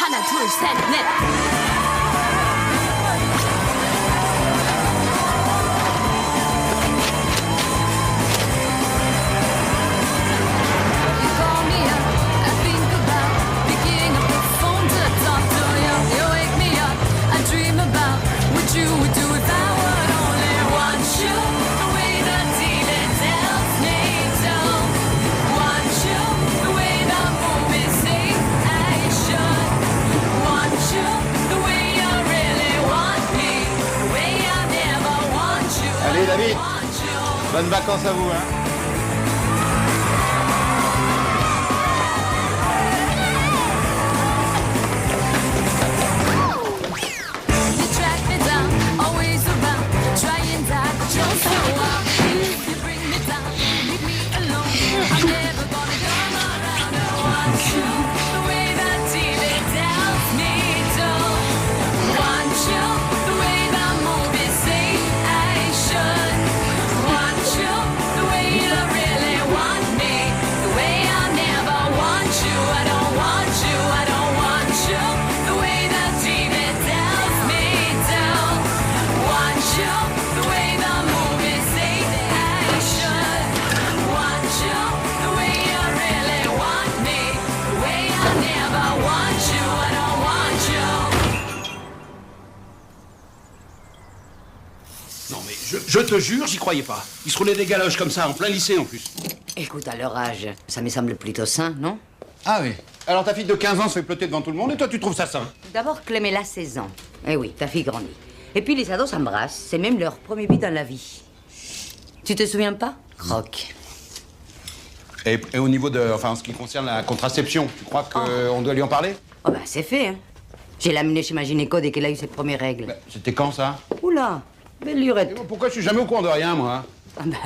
하나 둘 셋 넷. Allez David, bonnes vacances à vous, hein. Non mais je te jure, j'y croyais pas. Ils se roulaient des galoches comme ça, en plein lycée en plus. Écoute, à leur âge, ça me semble plutôt sain, non? Ah oui. Alors ta fille de 15 ans se fait plotter devant tout le monde et toi tu trouves ça sain? D'abord, Clem est là 16 ans. Eh oui, ta fille grandit. Et puis les ados s'embrassent, c'est même leur premier but dans la vie. Tu te souviens pas? Croc. Et au niveau de... Enfin, en ce qui concerne la contraception, tu crois qu'on doit lui en parler? Oh ben, c'est fait, hein. J'ai l'amené chez ma gynéco dès qu'elle a eu ses premières règles. Bah, c'était quand ça? Oula, belle lurette. Pourquoi je suis jamais au courant de rien, moi? Ah ben...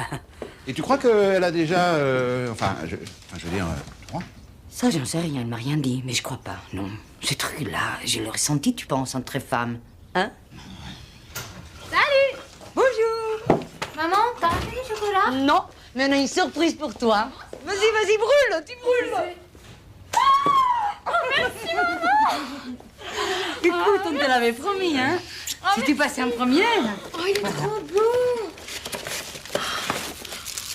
Et tu crois qu'elle a déjà... Enfin, je veux dire... tu crois? Ça, j'en sais rien, elle m'a rien dit, mais je crois pas, non. Ce truc-là, je l'ai ressenti, tu penses, entre femmes. Hein? Salut! Bonjour! Maman, t'as ramené du chocolat? Non, mais on a une surprise pour toi. Vas-y, vas-y, brûle, tu brûles. Merci, maman! Écoute, on te l'avait promis, hein? Si tu passais en première. Oh, il est trop beau!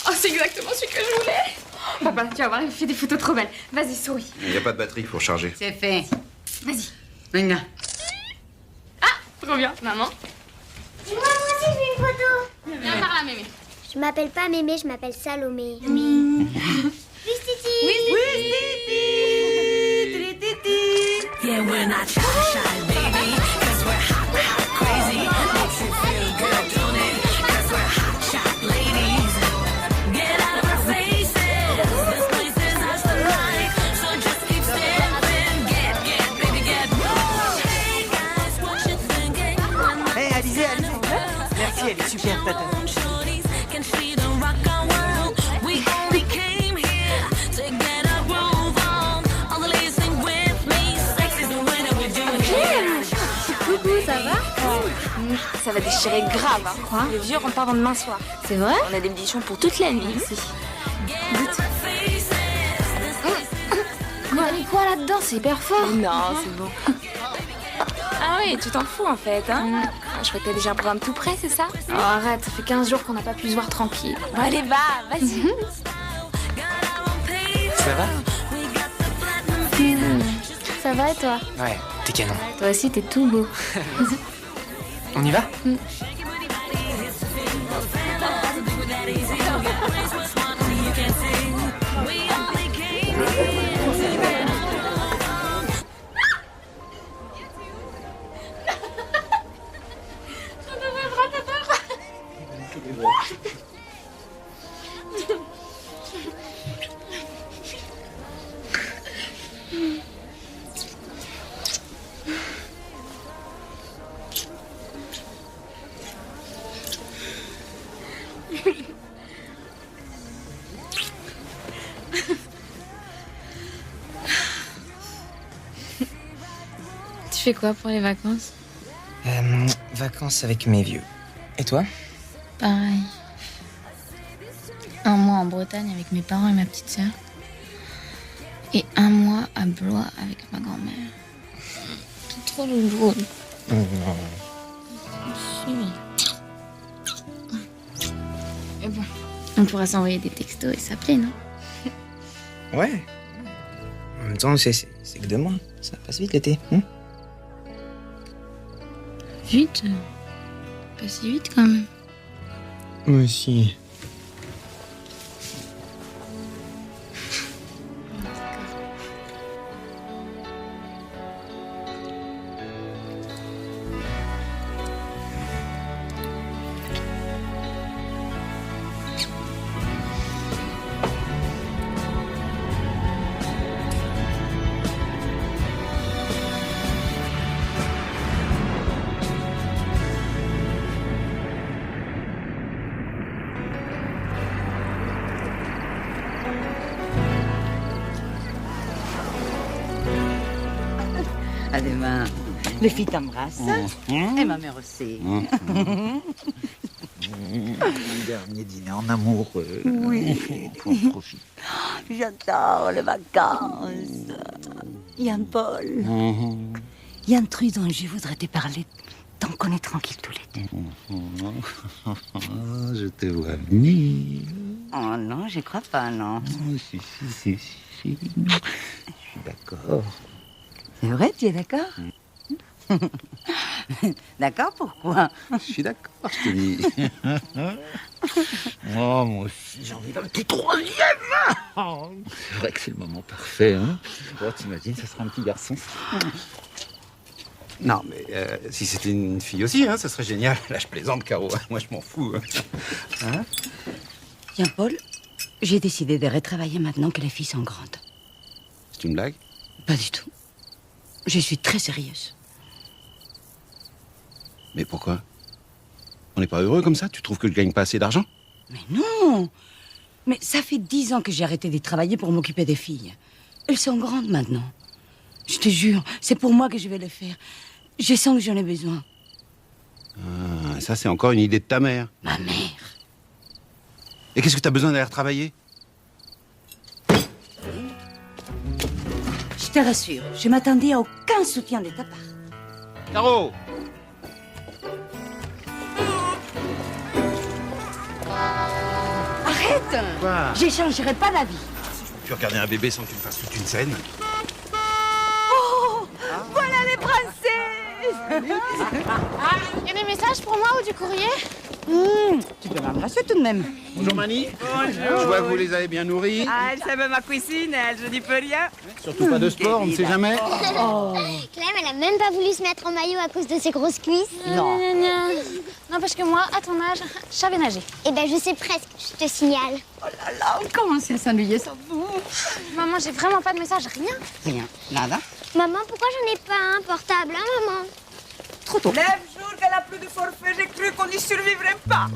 Oh, c'est exactement celui que je voulais! Papa, tu vas voir, il fait des photos trop belles. Vas-y, souris. Il n'y a pas de batterie pour charger. C'est fait. Vas-y. Venga. Ah, trop bien. Maman? Moi aussi, je veux une photo. Viens par là, mémé. Je m'appelle pas Mémé, je m'appelle Salomé. Oui, Titi. Oui, Titi. Yeah, we're not shy, shy, baby. Cause we're hot, hot, crazy. Makes you feel good, don't it? Cause we're hot shot ladies. Get out of our faces. This place is ours tonight. So just keep stepping. Get, baby, get. Hey guys, what you thinking? Hey, Alizé, Alizé. Merci, elle est super, tata. Can see the rock our world. We only came here to get a groove on. All the ladies sing with me. Sex is the way that we do it. Coucou, ça va? Ça va déchirer grave, hein. Quoi? Le vieux rentre pas avant demain soir. C'est vrai? On a des bichons pour toute la nuit ici. Goûte. Quoi là-dedans? C'est hyper fort. Non, c'est bon. Ah oui, tu t'en fous en fait, hein? Je crois que t'as déjà un programme tout prêt, c'est ça? Oh, arrête, ça fait 15 jours qu'on n'a pas pu se voir tranquille. Bon, allez, vas-y. Ça va? Ça va et toi? Ouais, t'es canon. Toi aussi, t'es tout beau. On y va? Tu fais quoi pour les vacances? Vacances avec mes vieux. Et toi? Pareil. Un mois en Bretagne avec mes parents et ma petite sœur. Et un mois à Blois avec ma grand-mère. T'es trop loulou. Mais bon, on pourra s'envoyer des textos et s'appeler, non? Ouais. En même temps, c'est que 2 mois. Ça passe vite l'été. Vite. Pas si vite quand même. Moi aussi. À demain. Les filles t'embrassent. Et ma mère aussi. Dernier dîner en amoureux. Oui. On profite. J'adore les vacances. Yann Paul. Il y a un truc dont je voudrais te parler tant qu'on est tranquille tous les deux. Je te vois venir. Oh non, j'y crois pas, non. Si. Je suis d'accord. C'est vrai, tu es d'accord? D'accord, pourquoi? Je suis d'accord, je te dis. Oh, moi aussi, j'ai envie d'un petit 3e. C'est vrai que c'est le moment parfait, hein. Oh, t'imagines, ça sera un petit garçon. Non, mais si c'était une fille aussi, hein, ça serait génial. Là, je plaisante, Caro. Moi, je m'en fous. Hein? Tiens, Paul, j'ai décidé de retravailler maintenant que les filles sont grandes. C'est une blague? Pas du tout. Je suis très sérieuse. Mais pourquoi? On n'est pas heureux comme ça? Tu trouves que je gagne pas assez d'argent? Mais non! Mais ça fait 10 ans que j'ai arrêté de travailler pour m'occuper des filles. Elles sont grandes maintenant. Je te jure, c'est pour moi que je vais le faire. Je sens que j'en ai besoin. Ah, ça, c'est encore une idée de ta mère. Ma mère. Et qu'est-ce que t'as besoin d'aller retravailler? Je te rassure, je m'attendais à aucun soutien de ta part. Caro! Arrête! Quoi? J'échangerai pas la vie. Tu regarder un bébé sans que tu me fasses toute une scène? Oh! Voilà les princesses! Il y a des messages pour moi ou du courrier? Tu peux m'embrasser tout de même. Bonjour, Mani. Bonjour. Je vois que vous les avez bien nourris. Ah, elle savait ma cuisine, elle, je n'y peux rien. Surtout pas de sport, on ne sait jamais. Clem, elle a même pas voulu se mettre en maillot à cause de ses grosses cuisses. Non. Non, parce que moi, à ton âge, je savais nager. Eh ben, je sais presque, je te signale. Oh là là, on commence à s'ennuyer sans vous. Maman, j'ai vraiment pas de message, rien. Rien, nada. Maman, pourquoi j'en ai pas un portable, hein, maman? Trop tôt. Le jour qu'elle a plus de forfait, j'ai cru qu'on n'y survivrait pas.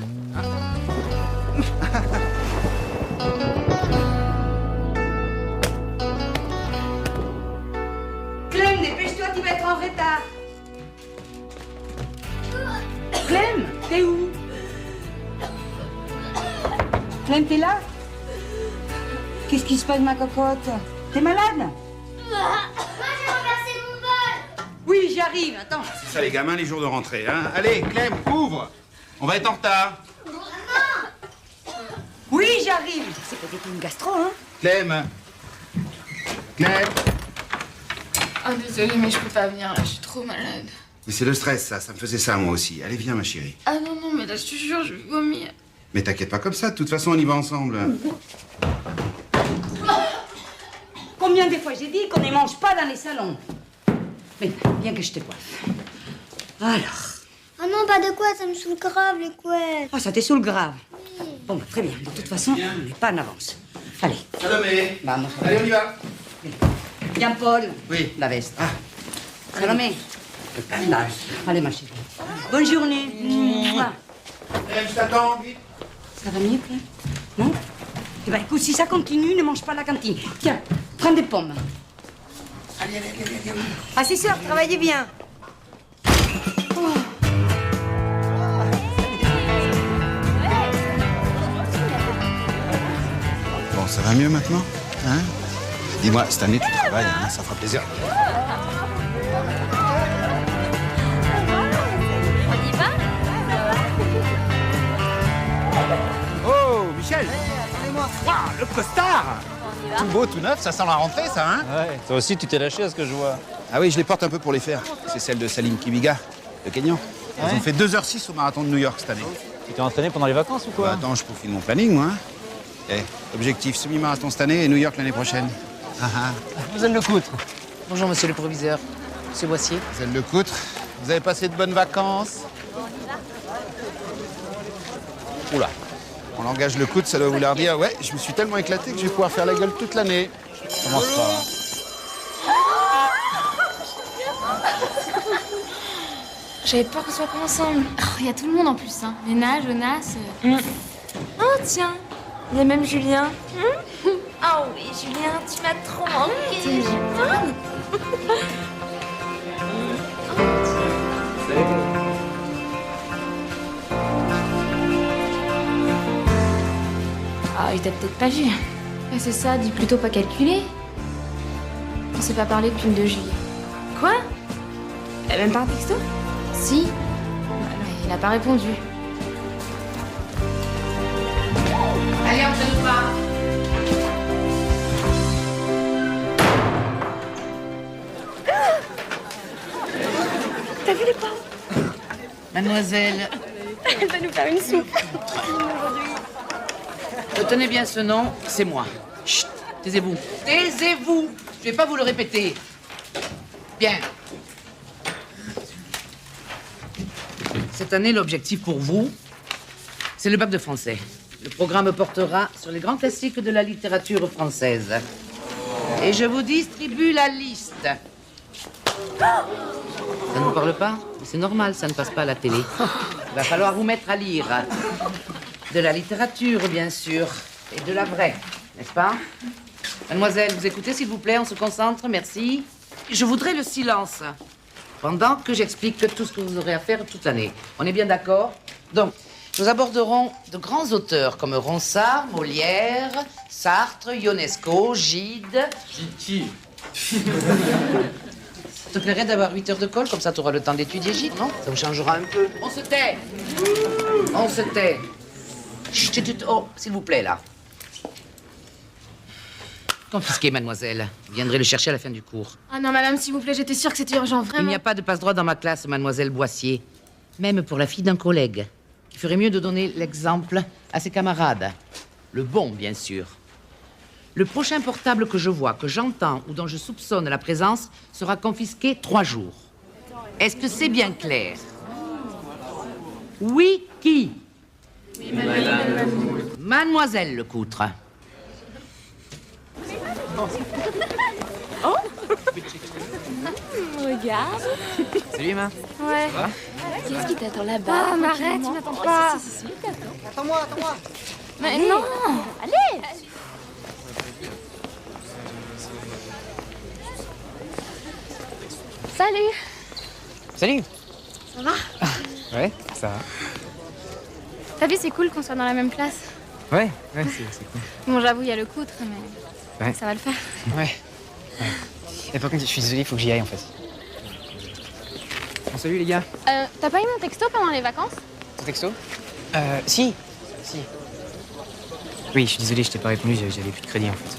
Clem, dépêche-toi, tu vas être en retard. Clem, t'es où? Clem, t'es là? Qu'est-ce qui se passe, ma cocotte? T'es malade? Moi, j'ai renversé mon bol. Oui, j'arrive, attends. C'est ça, les gamins, les jours de rentrée. Hein. Allez, Clem, ouvre. On va être en retard. Oui, j'arrive. C'est peut-être une gastro, hein? Clem. Clem. Ah, désolée, mais je peux pas venir, là, je suis trop malade. Mais c'est le stress, ça me faisait ça, moi aussi. Allez, viens, ma chérie. Ah non, non, mais là, je te jure, je vais vomir. Mais t'inquiète pas comme ça, de toute façon, on y va ensemble. Combien de fois j'ai dit qu'on ne mange pas dans les salons? Mais bien que je te coiffe. Alors. Oh non, pas de quoi, ça me saoule grave, les couettes. Ah, ça te saoule grave. Bon, bah, très bien. De toute façon, on n'est pas en avance. Allez. Salomé. Vamos. Allez, on y va. Bien, Paul. Oui. La veste. Ah. Salomé. Allez, ma chérie. Bonne journée. Mouah. Clem, je t'attends, vite. Ça va mieux, Clem? Non? Eh ben, écoute, si ça continue, ne mange pas à la cantine. Tiens, prends des pommes. Allez. Ah, c'est sûr, travaillez bien. Bon, ça va mieux maintenant? Hein? Dis-moi, cette année, tu travailles, hein, ça fera plaisir. On y va? Oh, Michel. Waouh, le costard. Tout beau, tout neuf, ça sent la rentrée, ça, hein? Ouais, toi aussi, tu t'es lâché à ce que je vois. Ah oui, je les porte un peu pour les faire. C'est celle de Salim Kibiga, le Kenyan. Ils ont fait 2h06 au marathon de New York cette année. Tu t'es entraîné pendant les vacances ou quoi? Bah, attends, je peaufine mon planning, moi. Objectif semi-marathon cette année et New York l'année prochaine. Vous êtes le coutre. Bonjour, monsieur le proviseur. Monsieur Boissier. Celle de Coutre, vous avez passé de bonnes vacances? Oula. En langage le coude, ça doit vouloir dire ouais, je me suis tellement éclaté que je vais pouvoir faire la gueule toute l'année. Commence pas. J'avais peur qu'on soit pas ensemble. Il y a tout le monde en plus, hein. Léna, Jonas. Oh tiens, il y a même Julien. Oh oui, Julien, tu m'as trop manqué. Ah, il t'a peut-être pas vu. Ouais, c'est ça, dis plutôt pas calculé. On s'est pas parlé depuis le 2 juillet. Quoi? Même pas un texto? Si. Il a pas répondu. Allez, on se pas. T'as vu les pas? Mademoiselle, Elle va nous faire une soupe. retenez bien ce nom, c'est moi. Chut, taisez-vous. Taisez-vous. Je vais pas vous le répéter. Bien. Cette année, l'objectif pour vous, c'est le bac de français. Le programme portera sur les grands classiques de la littérature française. Et je vous distribue la liste. Ça ne vous parle pas? C'est normal, ça ne passe pas à la télé. Il va falloir vous mettre à lire. De la littérature, bien sûr. Et de la vraie, n'est-ce pas? Mademoiselle, vous écoutez, s'il vous plaît, on se concentre, merci. Je voudrais le silence, pendant que j'explique tout ce que vous aurez à faire toute l'année. On est bien d'accord? Donc, nous aborderons de grands auteurs comme Ronsard, Molière, Sartre, Ionesco, Gide... Qui? Ça te plairait d'avoir 8 heures de colle, comme ça tu auras le temps d'étudier Gide, non? Ça vous changera un peu. On se tait! On se tait! Chut, chut, chut. Oh, s'il vous plaît, là. Confisqué, mademoiselle. Vous viendrez le chercher à la fin du cours. Ah non, madame, s'il vous plaît, j'étais sûre que c'était urgent, vraiment. Il n'y a pas de passe-droit dans ma classe, mademoiselle Boissier. Même pour la fille d'un collègue. Il ferait mieux de donner l'exemple à ses camarades. Le bon, bien sûr. Le prochain portable que je vois, que j'entends ou dont je soupçonne la présence sera confisqué 3 jours. Est-ce que c'est bien clair? Oui, qui? Oui, madame. Mademoiselle Lecoutre. Oh regarde. Salut, Emma. Ouais. Ça va? Qu'est-ce qui t'attend là-bas? Ah, m'arrête, tu m'attends pas. Si, il t'attend. Attends-moi, attends-moi. Mais non. Allez. Salut. Salut. Ça va? Ouais, ça va. T'as vu, c'est cool qu'on soit dans la même classe. Ouais, c'est cool. Bon, j'avoue, il y a le coutre, mais Ouais. ça va le faire. Ouais. Et par contre, je suis désolé, il faut que j'y aille en fait. Bon, salut les gars. T'as pas eu mon texto pendant les vacances? Ton texto? Si. Oui, je suis désolé, je t'ai pas répondu, j'avais plus de crédit en fait.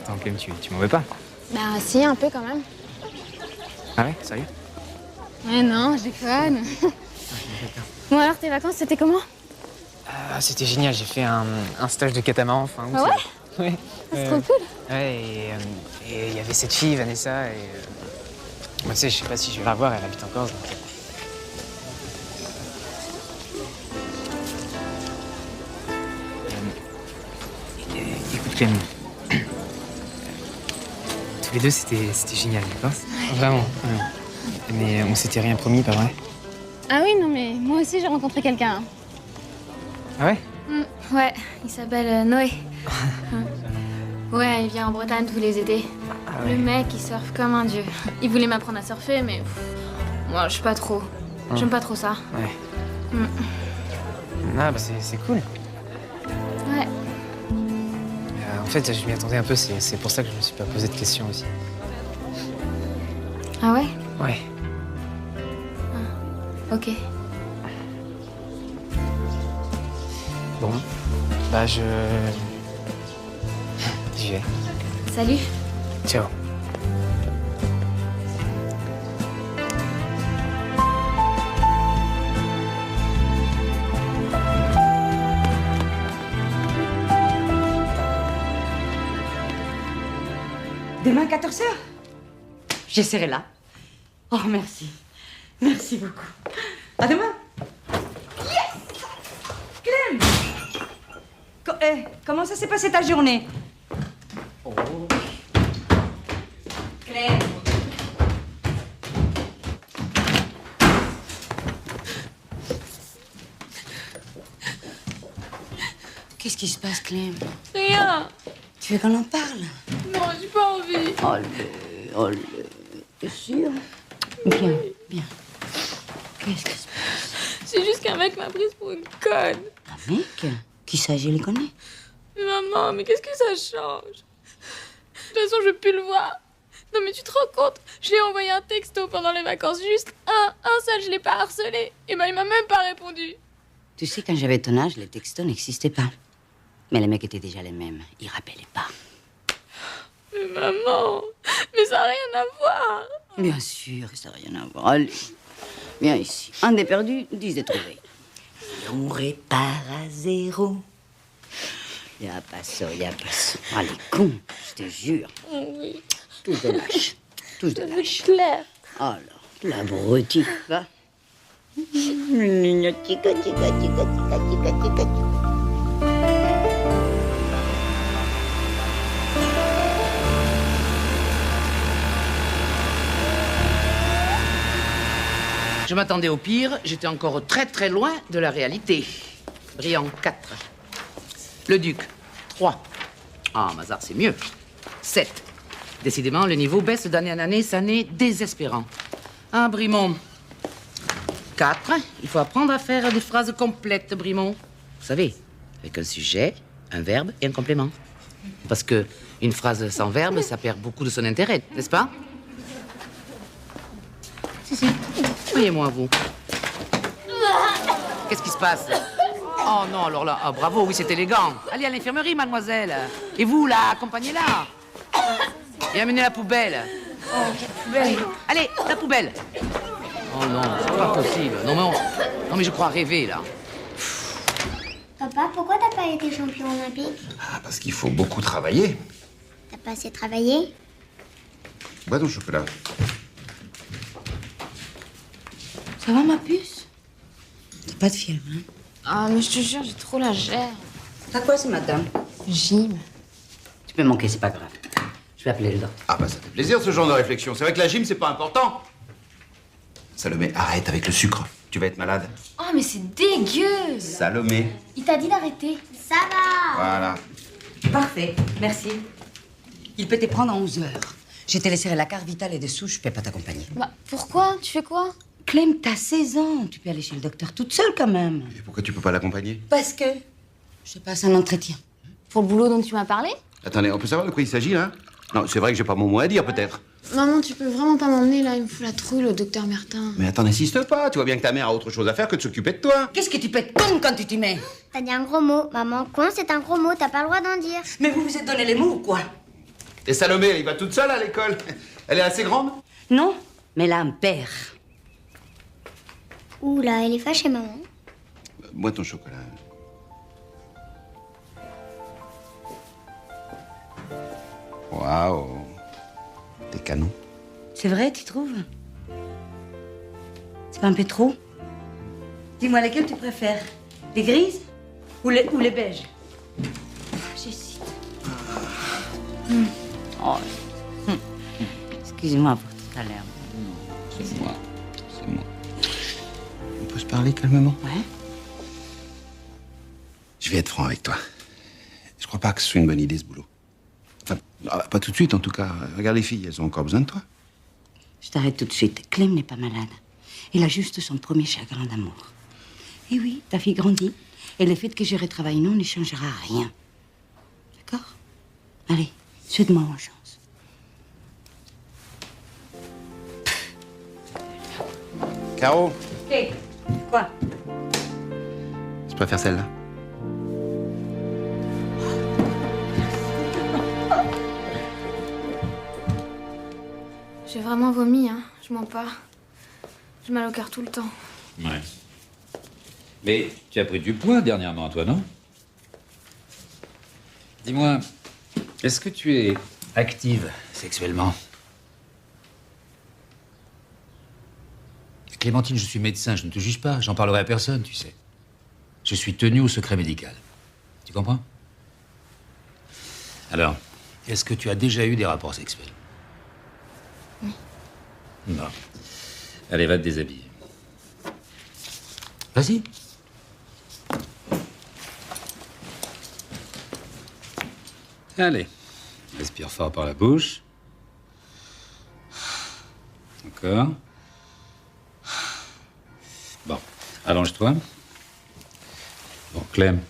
Attends, Clem, tu m'en veux pas? Bah si, un peu quand même. Ah ouais, sérieux? Ouais, non, je déconne. Bon, alors, tes vacances, c'était comment? C'était génial, j'ai fait un stage de catamaran, enfin... Ah ouais? Ouais. C'est trop cool. Ouais, et il y avait cette fille, Vanessa, et... moi, tu sais, je sais pas si je vais la revoir, elle habite en Corse, donc... Écoute, Clem, tous les deux, c'était génial, d'accord? Vraiment, ouais. Mais on s'était rien promis, pas vrai? Ah oui, non, mais moi aussi, j'ai rencontré quelqu'un. Ah ouais? Ouais, il s'appelle Noé. Ouais, il vient en Bretagne tous les étés. ouais. Le mec, il surfe comme un dieu. Il voulait m'apprendre à surfer, mais moi, je suis pas trop. J'aime pas trop ça. Ouais. Ah, bah c'est cool. Ouais. En fait, je m'y attendais un peu, c'est pour ça que je me suis pas posé de questions aussi. Ah ouais? Ouais. Ok. Bon, bah j'y vais. Salut. Ciao. Demain, 14h? J'essaierai là. Oh, merci. Merci beaucoup. À demain. Yes! Clem! Comment ça s'est passé ta journée? Oh. Clem! Qu'est-ce qui se passe, Clem? Rien. Tu veux qu'on en parle? Non, j'ai pas envie. T'es sûr? Bien, bien. Qu'est-ce qui se passe? C'est juste qu'un mec m'a prise pour une conne. Un mec? Qui ça, je les connais? Mais maman, mais qu'est-ce que ça change? De toute façon, je veux plus le voir. Non, mais tu te rends compte? Je lui ai envoyé un texto pendant les vacances, juste un seul, je l'ai pas harcelé. Et ben, il m'a même pas répondu. Tu sais, quand j'avais ton âge, les textos n'existaient pas. Mais les mecs étaient déjà les mêmes. Ils rappelaient pas. Mais maman, mais ça n'a rien à voir. Bien sûr, ça n'a rien à voir. Allez, viens ici. Un des perdus, 10 des trouvés. Et on répare à zéro. Y a pas ça, y a pas ça. Allez, con, je te jure. Oui. Tous de lâches. Tous de lâches. C'est clair. Alors, l'abruti, va. Tica, tica, tica, tica, tica, tica. Je m'attendais au pire, j'étais encore très très loin de la réalité. Briand, 4. Le Duc, 3. Ah, Mazar, c'est mieux. 7. Décidément, le niveau baisse d'année en année, ça n'est désespérant. Ah, Brimont, 4. Il faut apprendre à faire des phrases complètes, Brimont. Vous savez, avec un sujet, un verbe et un complément. Parce que une phrase sans verbe, ça perd beaucoup de son intérêt, n'est-ce pas? Si. Voyez-moi, vous. Qu'est-ce qui se passe? Oh non, alors là, ah, bravo, oui, c'est élégant. Allez à l'infirmerie, mademoiselle. Et vous, là, accompagnez-la. Et amenez la poubelle. Allez, la poubelle. Oh non, c'est pas possible. Non, mais je crois rêver, là. Papa, pourquoi t'as pas été champion olympique? Ah, parce qu'il faut beaucoup travailler. T'as pas assez travaillé? Bois ton chocolat. Ça va, ma puce? T'as pas de fièvre, hein? Ah, mais je te jure, j'ai trop la gère. T'as quoi ce matin? Gym. Tu peux manquer, c'est pas grave. Je vais appeler le docteur. Ah bah ça fait plaisir ce genre de réflexion. C'est vrai que la gym, c'est pas important. Salomé, arrête avec le sucre. Tu vas être malade. Oh, mais c'est dégueu. Salomé. Il t'a dit d'arrêter. Ça va. Voilà. Parfait, merci. Il peut te prendre en 11 heures. J'ai te laissé la carte vitale et dessous, je peux pas t'accompagner. Bah, pourquoi? Tu fais quoi? Clem, t'as 16 ans. Tu peux aller chez le docteur toute seule quand même. Et pourquoi tu peux pas l'accompagner? Parce que je passe un entretien. Pour le boulot dont tu m'as parlé? Attendez, on peut savoir de quoi il s'agit là? Non, c'est vrai que j'ai pas mon mot à dire peut-être. Maman, tu peux vraiment pas m'emmener là, il me fout la trouille, le docteur Mertin. Mais attends, n'insiste pas. Tu vois bien que ta mère a autre chose à faire que de s'occuper de toi. Qu'est-ce que tu peux être con quand tu t'y mets? T'as dit un gros mot. Maman, con, c'est un gros mot. T'as pas le droit d'en dire. Mais vous vous êtes donné les mots ou quoi? Et Salomé, elle y va toute seule à l'école. Elle est assez grande? Non, mais elle a un père. Oula, elle est fâchée, maman. Bois ton chocolat. Waouh. T'es canon. C'est vrai, tu trouves? C'est pas un peu trop? Dis-moi, lesquelles tu préfères? Les grises ou les beiges? J'hésite. Oh. Excuse-moi pour tout à l'heure. C'est moi. C'est moi. On peut se parler calmement? Ouais. Je vais être franc avec toi. Je crois pas que ce soit une bonne idée, ce boulot. Enfin, pas tout de suite, en tout cas. Regarde les filles, elles ont encore besoin de toi. Je t'arrête tout de suite. Clem n'est pas malade. Il a juste son premier chagrin d'amour. Et oui, ta fille grandit. Et le fait que je retravaille non ne changera rien. D'accord? Allez, souhaite-moi bonne chance. Caro, Hé, quoi? je préfère celle-là. J'ai vraiment vomi, hein. Je mens pas. J'ai mal au cœur tout le temps. Ouais. Mais tu as pris du poids dernièrement, toi, non? Dis-moi, est-ce que tu es active sexuellement? Clémentine, je suis médecin, je ne te juge pas, j'en parlerai à personne, tu sais. Je suis tenu au secret médical. Tu comprends? Alors, est-ce que tu as déjà eu des rapports sexuels? Oui. Non. Allez, va te déshabiller. Vas-y. Allez. Respire fort par la bouche. Encore. Bon, allonge-toi. Bon, Clem.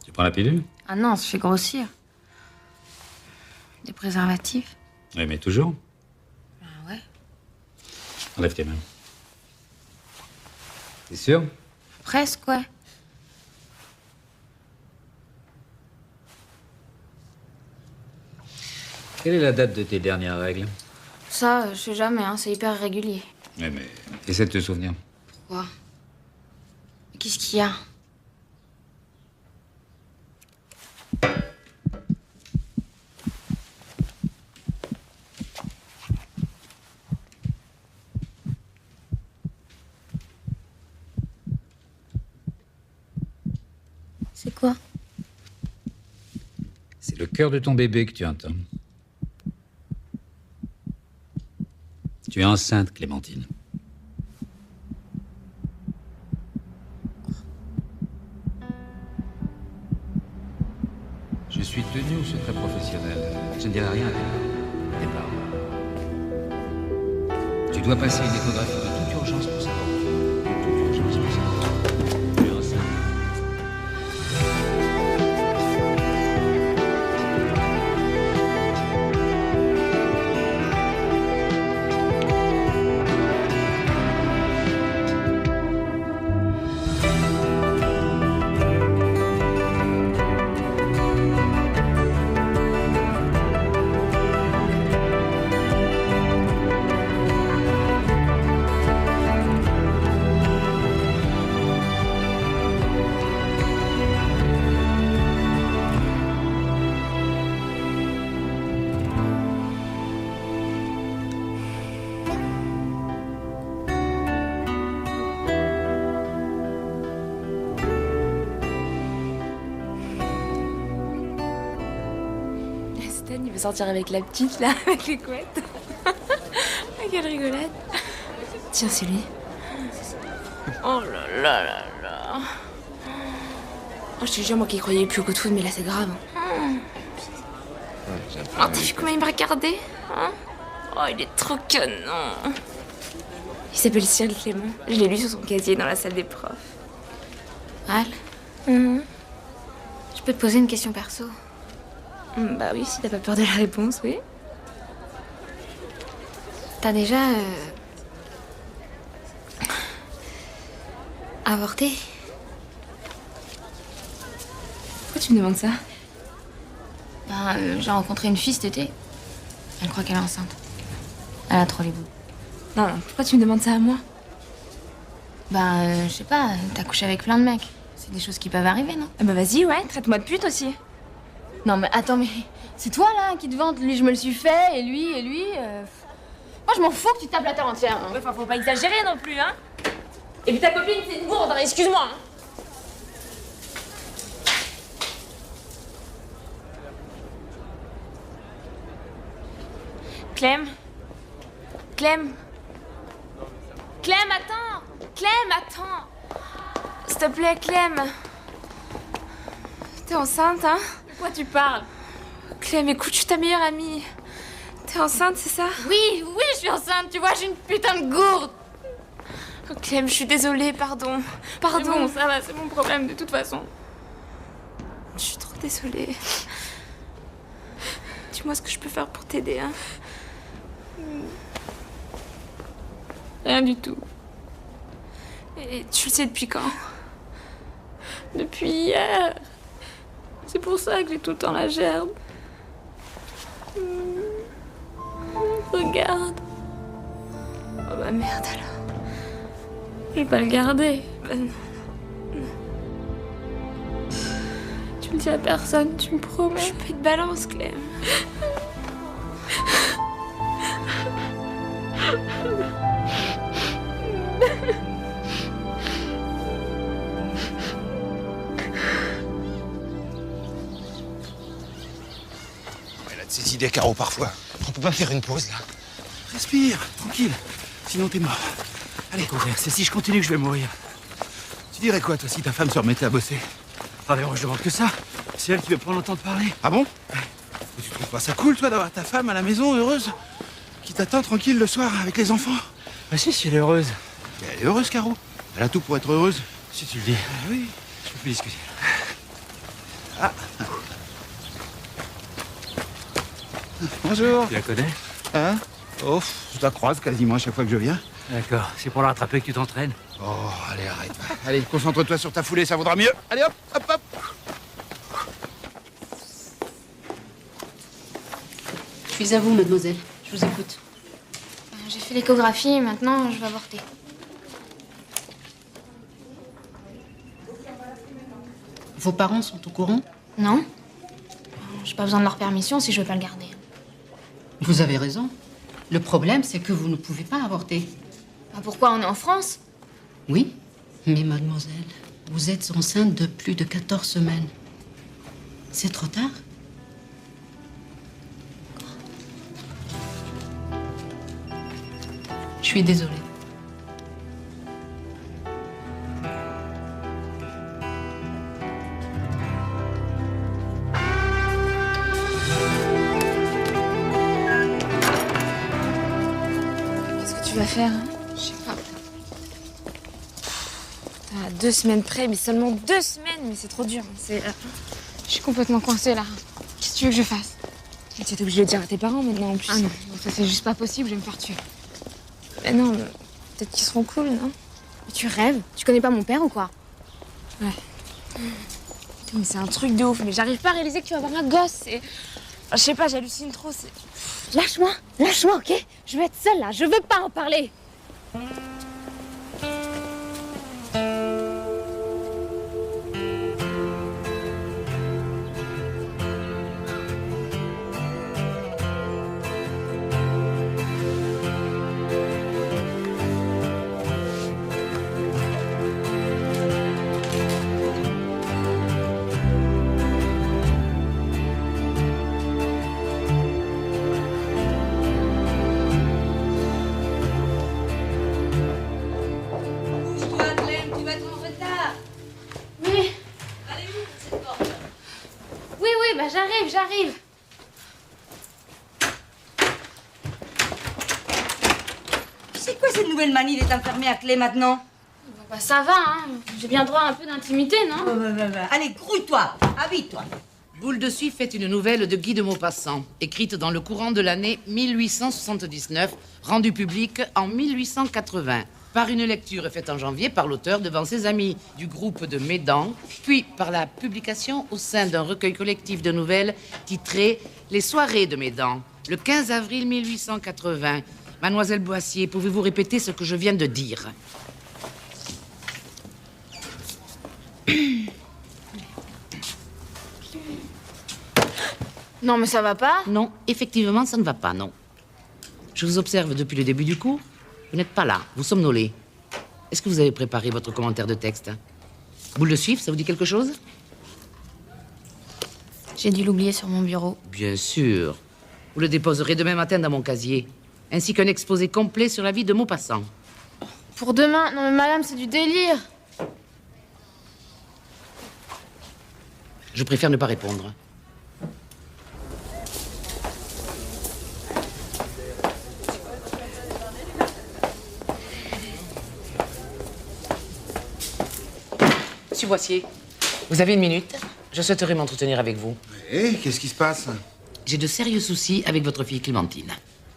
Tu prends la pilule? Ah non, ça fait grossir. Des préservatifs? Oui, mais toujours. Ah ouais. Enlève tes mains. T'es sûr? Presque, ouais. Quelle est la date de tes dernières règles? Ça, je sais jamais, hein. C'est hyper régulier. Oui, mais essaie de te souvenir. Pourquoi? Qu'est-ce qu'il y a? C'est quoi? C'est le cœur de ton bébé que tu entends. Tu es enceinte, Clémentine. Je suis tenu au secret professionnel. Je ne dirai rien à tes parents. Tu dois passer une échographie de toute urgence pour savoir. De toute urgence pour savoir. Tu es enceinte. Stan, il veut sortir avec la petite, là, avec les couettes. Quelle rigolade. Tiens, c'est lui. Oh là là là là. Oh, je te jure, moi qui croyais plus qu'au tout, mais là, c'est grave. Oh, t'as vu comment il m'a regardé, hein? Oh, il est trop canon. Il s'appelle Cyril Clément. Je l'ai lu sur son casier dans la salle des profs. Al, je peux te poser une question perso? Bah oui, si t'as pas peur de la réponse, oui. T'as déjà... avorté? Pourquoi tu me demandes ça? Ben, j'ai rencontré une fille cet été. Elle croit qu'elle est enceinte. Elle a trop les bouts. Non, non, pourquoi tu me demandes ça à moi? Ben, je sais pas, t'as couché avec plein de mecs. C'est des choses qui peuvent arriver, non? Ah bah vas-y, ouais, traite-moi de pute aussi. Non mais attends, mais c'est toi là qui te vante, lui je me le suis fait, et lui, Moi je m'en fous que tu tapes la terre entière. Hein. Ouais, enfin, faut pas exagérer non plus, hein. Et puis ta copine c'est une gourde, hein, excuse-moi. Hein. Clem, attends. Clem, attends. S'il te plaît, Clem. T'es enceinte, hein? De quoi tu parles? Clem, écoute, je suis ta meilleure amie. T'es enceinte, c'est ça? Oui, je suis enceinte, tu vois, j'ai une putain de gourde. Oh, Clem, je suis désolée, pardon. Pardon. Bon, ça va, c'est mon problème de toute façon. Je suis trop désolée. Dis-moi ce que je peux faire pour t'aider, hein. Rien du tout. Et tu le sais depuis quand? Depuis hier. C'est pour ça que j'ai tout le temps la gerbe. Regarde. Oh bah merde alors. Je vais pas le garder. Bah non. Tu le dis à personne, tu me promets. Je suis pas de balance, Clem. Elle a de ces idées, Caro, parfois. On peut pas faire une pause, là. Respire, tranquille. Sinon, t'es mort. Allez. C'est si je continue que je vais mourir. Tu dirais quoi, toi, si ta femme se remettait à bosser? Ah mais moi je demande que ça. C'est elle qui veut prendre le temps de parler. Ah bon? Mais tu trouves pas ça cool, toi, d'avoir ta femme à la maison, heureuse, qui t'attend tranquille le soir avec les enfants? Bah si elle est heureuse. Mais elle est heureuse, Caro. Elle a tout pour être heureuse. Si tu le dis. Ah oui. Je peux plus discuter. Ah. Bonjour. Tu la connais? Hein? Oh, je la croise quasiment à chaque fois que je viens. D'accord. C'est pour la rattraper que tu t'entraînes. Oh, allez, arrête. Allez, concentre-toi sur ta foulée, ça vaudra mieux. Allez, hop, hop, hop. Je suis à vous, mademoiselle. Je vous écoute. J'ai fait l'échographie et maintenant je vais avorter. Vos parents sont au courant? Non. J'ai pas besoin de leur permission si je veux pas le garder. Vous avez raison. Le problème, c'est que vous ne pouvez pas avorter. Bah pourquoi? On est en France? Oui, mais mademoiselle, vous êtes enceinte de plus de 14 semaines. C'est trop tard. Je suis désolée. Qu'est-ce que tu vas faire, hein? Je sais pas. À 2 semaines près, mais seulement 2 semaines, mais c'est trop dur. Je suis complètement coincée là. Qu'est-ce que tu veux que je fasse? Tu es obligée de le dire à tes parents maintenant en plus. Ah non, ça c'est juste pas possible, je vais me faire tuer. Mais non, peut-être qu'ils seront cool, non? Mais tu rêves? Tu connais pas mon père ou quoi? Ouais. Mais c'est un truc de ouf, mais j'arrive pas à réaliser que tu vas avoir un gosse. Enfin, je sais pas, j'hallucine trop. Lâche-moi, ok? Je veux être seule là, je veux pas en parler. J'arrive. C'est quoi cette nouvelle manie d'être enfermée à clé maintenant? Bah ça va, hein. J'ai bien droit à un peu d'intimité, non? Allez, grouille-toi, habille-toi. Boule de Suif est une nouvelle de Guy de Maupassant, écrite dans le courant de l'année 1879, rendue publique en 1880. Par une lecture faite en janvier par l'auteur devant ses amis du groupe de Médans, puis par la publication au sein d'un recueil collectif de nouvelles titré « Les soirées de Médans », le 15 avril 1880. Mademoiselle Boissier, pouvez-vous répéter ce que je viens de dire? Non, mais ça va pas? Non, effectivement, ça ne va pas, non. Je vous observe depuis le début du cours. Vous n'êtes pas là, vous somnolez. Est-ce que vous avez préparé votre commentaire de texte? Boule de Suif, ça vous dit quelque chose? J'ai dû l'oublier sur mon bureau. Bien sûr. Vous le déposerez demain matin dans mon casier, ainsi qu'un exposé complet sur la vie de Maupassant. Pour demain? Non mais madame, c'est du délire. Je préfère ne pas répondre. Monsieur Boissier, vous avez 1 minute. Je souhaiterais m'entretenir avec vous. Eh, qu'est-ce qui se passe? J'ai de sérieux soucis avec votre fille Clémentine.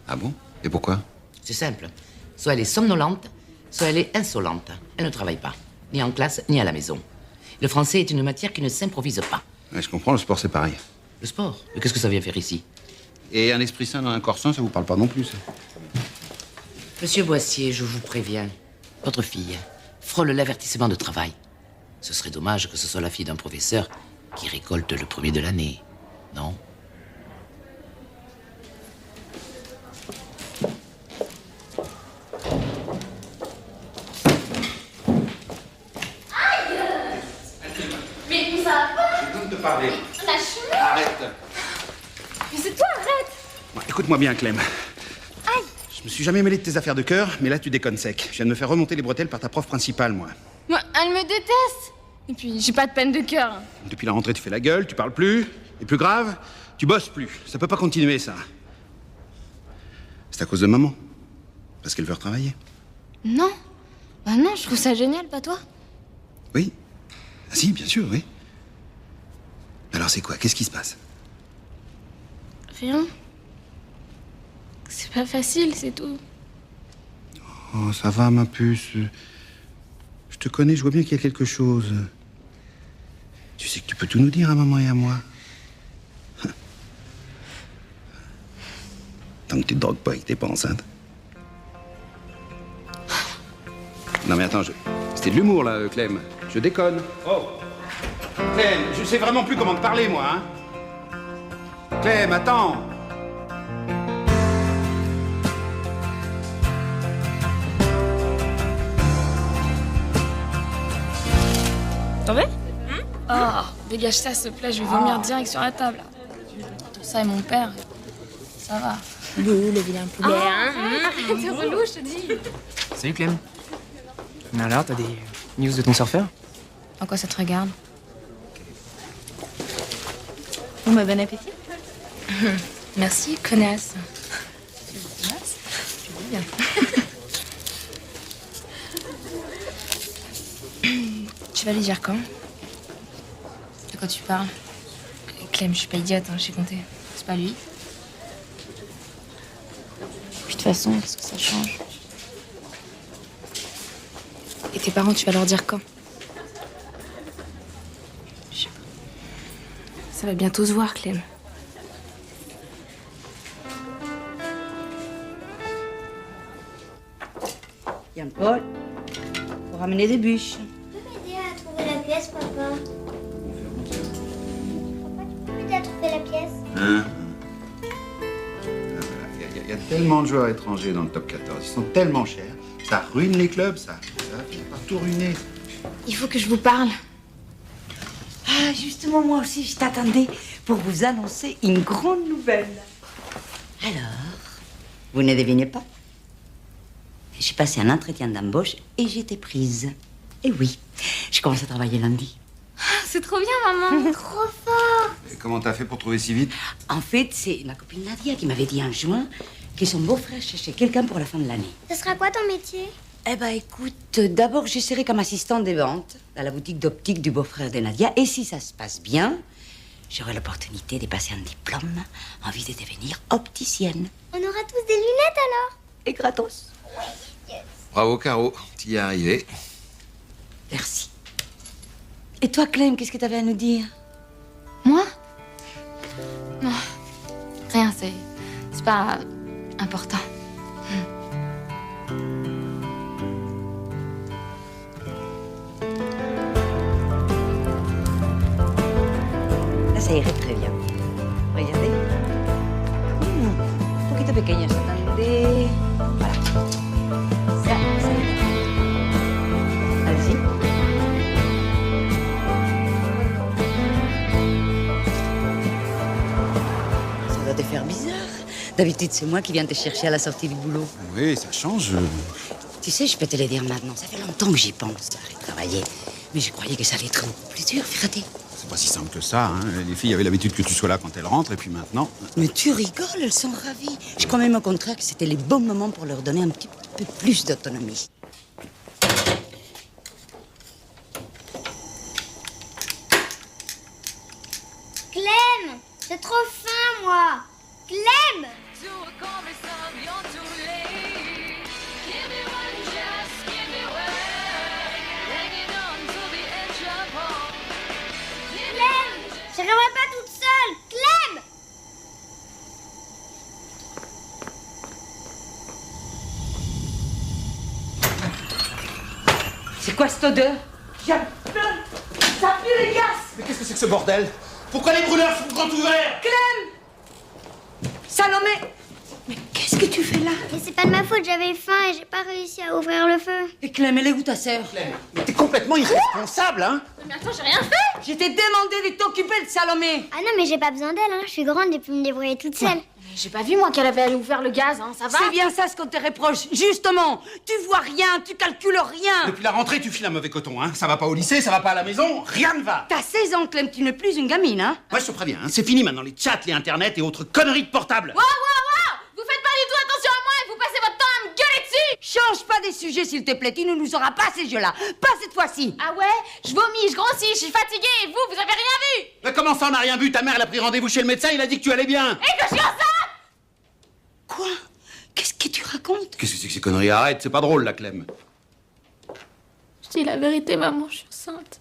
Ah bon? Et pourquoi? C'est simple. Soit elle est somnolente, soit elle est insolente. Elle ne travaille pas, ni en classe, ni à la maison. Le français est une matière qui ne s'improvise pas. Ouais, je comprends, le sport c'est pareil. Le sport? Mais qu'est-ce que ça vient faire ici? Et un esprit sain dans un corps sain, ça vous parle pas non plus, ça. Monsieur Boissier, je vous préviens, votre fille frôle l'avertissement de travail. Ce serait dommage que ce soit la fille d'un professeur qui récolte le premier de l'année, non? Mais où ça? J'ai besoin de te parler. Lâche-moi. Arrête. Mais c'est toi, arrête. Bon, écoute-moi bien, Clem. Aïe. Je me suis jamais mêlé de tes affaires de cœur, mais là tu déconnes sec. Je viens de me faire remonter les bretelles par ta prof principale, moi. Moi, elle me déteste. Et puis, j'ai pas de peine de cœur. Depuis la rentrée, tu fais la gueule, tu parles plus. Et plus grave, tu bosses plus. Ça peut pas continuer, ça. C'est à cause de maman. Parce qu'elle veut retravailler. Non. Bah non, je trouve ça génial, pas toi? Oui. Ah si, bien sûr, oui. Alors c'est quoi? Qu'est-ce qui se passe? Rien. C'est pas facile, c'est tout. Oh, ça va, ma puce. Je te connais, je vois bien qu'il y a quelque chose. Tu sais que tu peux tout nous dire à maman et à moi. Tant que tu te drogues pas et que t'es pas enceinte. Non mais attends, c'était de l'humour là, Clem. Je déconne. Oh Clem, je sais vraiment plus comment te parler, moi, hein. Clem, attends. T'en veux? Oh, dégage ça, s'il te plaît, je vais vomir direct sur la table. Entre ça et mon père, ça va. Bouh, le vilain poulet, hein? T'es relou, je te dis. Salut Clem. Alors, t'as des news de ton surfeur? En quoi ça te regarde? Bon, bah, bon appétit. Merci, connasse. Connasse? Tu dis bien. Tu vas lui dire quand? De quoi tu parles? Clem, je suis pas idiote, hein, j'ai compté. C'est pas lui. Puis de toute façon, qu'est-ce que ça change? Et tes parents, tu vas leur dire quand? Je sais pas. Ça va bientôt se voir, Clem. Tiens, Paul, faut ramener des bûches. Tu peux m'aider à trouver la pièce, papa? Papa, tu peux m'aider à trouver la pièce? Hein? Il y a tellement de joueurs étrangers dans le top 14. Ils sont tellement chers. Ça ruine les clubs, ça. Ça finit par tout ruiner. Il faut que je vous parle. Ah, justement, moi aussi, je t'attendais pour vous annoncer une grande nouvelle. Alors, vous ne devinez pas? J'ai passé un entretien d'embauche et j'ai été prise. Et oui, je commence à travailler lundi. C'est trop bien, maman. Trop fort! Et comment t'as fait pour trouver si vite? En fait, c'est ma copine Nadia qui m'avait dit en juin que son beau-frère cherchait quelqu'un pour la fin de l'année. Ce sera quoi ton métier? Eh ben, écoute, d'abord, je serai comme assistante des ventes à la boutique d'optique du beau-frère de Nadia. Et si ça se passe bien, j'aurai l'opportunité de passer un diplôme en vue de devenir opticienne. On aura tous des lunettes alors? Et gratos. Bravo, Caro. Tu y es arrivé. Merci. Et toi, Clem, qu'est-ce que t'avais à nous dire? Moi? Non. Rien, c'est pas important. Là, ça irait très bien. Regardez. Un poquito pequeños, attendez. Voilà. Ça irait. Allez-y. Ça doit te faire bizarre. D'habitude, c'est moi qui viens te chercher à la sortie du boulot. Oui, ça change. Tu sais, je peux te le dire maintenant. Ça fait longtemps que j'y pense, à retravailler. Mais je croyais que ça allait être beaucoup plus dur, fíjate. C'est pas si simple que ça, hein. Les filles avaient l'habitude que tu sois là quand elles rentrent, et puis maintenant... Mais tu rigoles, elles sont ravies. Je crois même au contraire que c'était les bons moments pour leur donner un petit peu plus d'autonomie. Clem! J'ai trop faim, moi! Clem! quoi cette odeur? Ça pue les gaz! Mais qu'est-ce que c'est que ce bordel? Pourquoi les brûleurs sont grand ouverts? Clem! Salomé! Mais qu'est-ce que tu fais là? Mais c'est pas de ma faute, j'avais faim et j'ai pas réussi à ouvrir le feu. Et Clem, elle est où ta sœur? Clem, mais t'es complètement irresponsable, hein? Mais attends, j'ai rien fait. Je t'ai demandé de t'occuper de Salomé. Ah non, mais j'ai pas besoin d'elle, hein. Je suis grande et puis me débrouiller toute seule. J'ai pas vu, moi, qu'elle avait ouvert le gaz, hein. Ça va? C'est bien ça ce qu'on te reproche. Justement, tu vois rien, tu calcules rien. Depuis la rentrée, tu files un mauvais coton, hein? Ça va pas au lycée, ça va pas à la maison, rien ne va! T'as 16 ans, Clem, tu n'es plus une gamine, hein? Ouais, je te préviens, hein, c'est fini maintenant, les chats, les internets et autres conneries de portable! Wow! Vous faites pas du tout attention à moi et vous passez votre temps à me gueuler dessus! Change pas des sujets, s'il te plaît. Tu ne nous auras pas ces jeux-là. Pas cette fois-ci. Ah ouais? Je vomis, je grossis, je suis fatiguée et vous avez rien vu! Mais comment ça, on n'a rien vu? Ta mère, elle a pris rendez-vous chez le médecin, il a dit que tu allais bien! Et que je suis enceinte! Quoi? Qu'est-ce que tu racontes? Qu'est-ce que c'est que ces conneries? Arrête, c'est pas drôle, la Clem. Je dis la vérité, maman, je suis enceinte.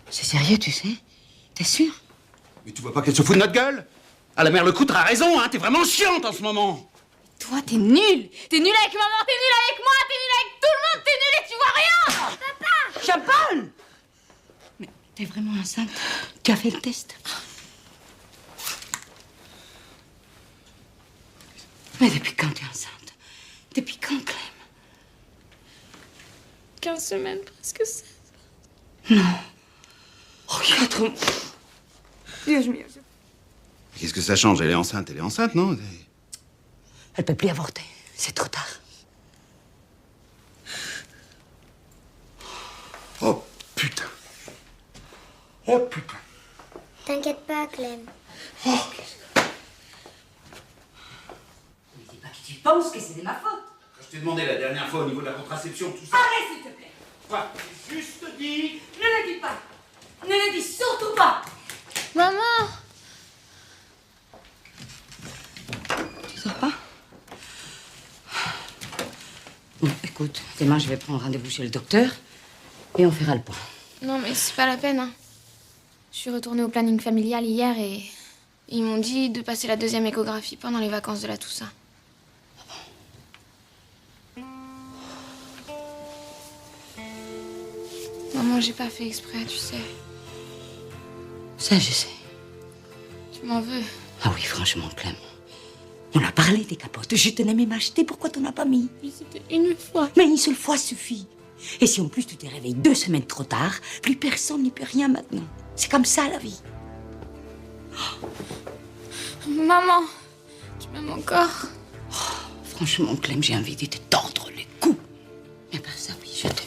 C'est sérieux, tu sais? T'es sûr? Mais tu vois pas qu'elle se fout de notre gueule? Ah, la mère Lecoutre a raison, hein, t'es vraiment chiante en ce moment! Toi, t'es nul! T'es nul avec maman, t'es nul avec moi, t'es nul avec tout le monde, t'es nul et tu vois rien! Papa! Jean-Paul! Mais t'es vraiment enceinte? Tu as fait le test? Mais depuis quand t'es enceinte? Depuis quand, Clem? 15 semaines, presque 16. Non. Oh, 4 mois. Dieu mio. Qu'est-ce que ça change? Elle est enceinte, non? Elle peut plus avorter. C'est trop tard. Oh, putain. Oh, putain. T'inquiète pas, Clem. Oh, tu penses que c'est de ma faute? Quand je t'ai demandé la dernière fois au niveau de la contraception, tout ça... Arrête, s'il te plaît. Quoi? J'ai juste dit... Ne le dis pas. Ne le dis surtout pas. Maman! Tu sors pas? Bon, écoute, demain je vais prendre rendez-vous chez le docteur et on fera le point. Non, mais c'est pas la peine, hein. Je suis retournée au planning familial hier et ils m'ont dit de passer la 2e échographie pendant les vacances de la Toussaint. Maman, j'ai pas fait exprès, tu sais. Ça, je sais. Tu m'en veux? Ah oui, franchement, Clem. On a parlé des capotes. Je tenais même à acheter. Pourquoi t'en as pas mis? Mais c'était une fois. Mais une seule fois suffit. Et si en plus tu t'es réveillé 2 semaines trop tard, plus personne n'y peut rien maintenant. C'est comme ça la vie. Maman, tu m'aimes encore? Franchement, Clem, j'ai envie de te tordre les coups. Mais par ça, oui, je t'aime.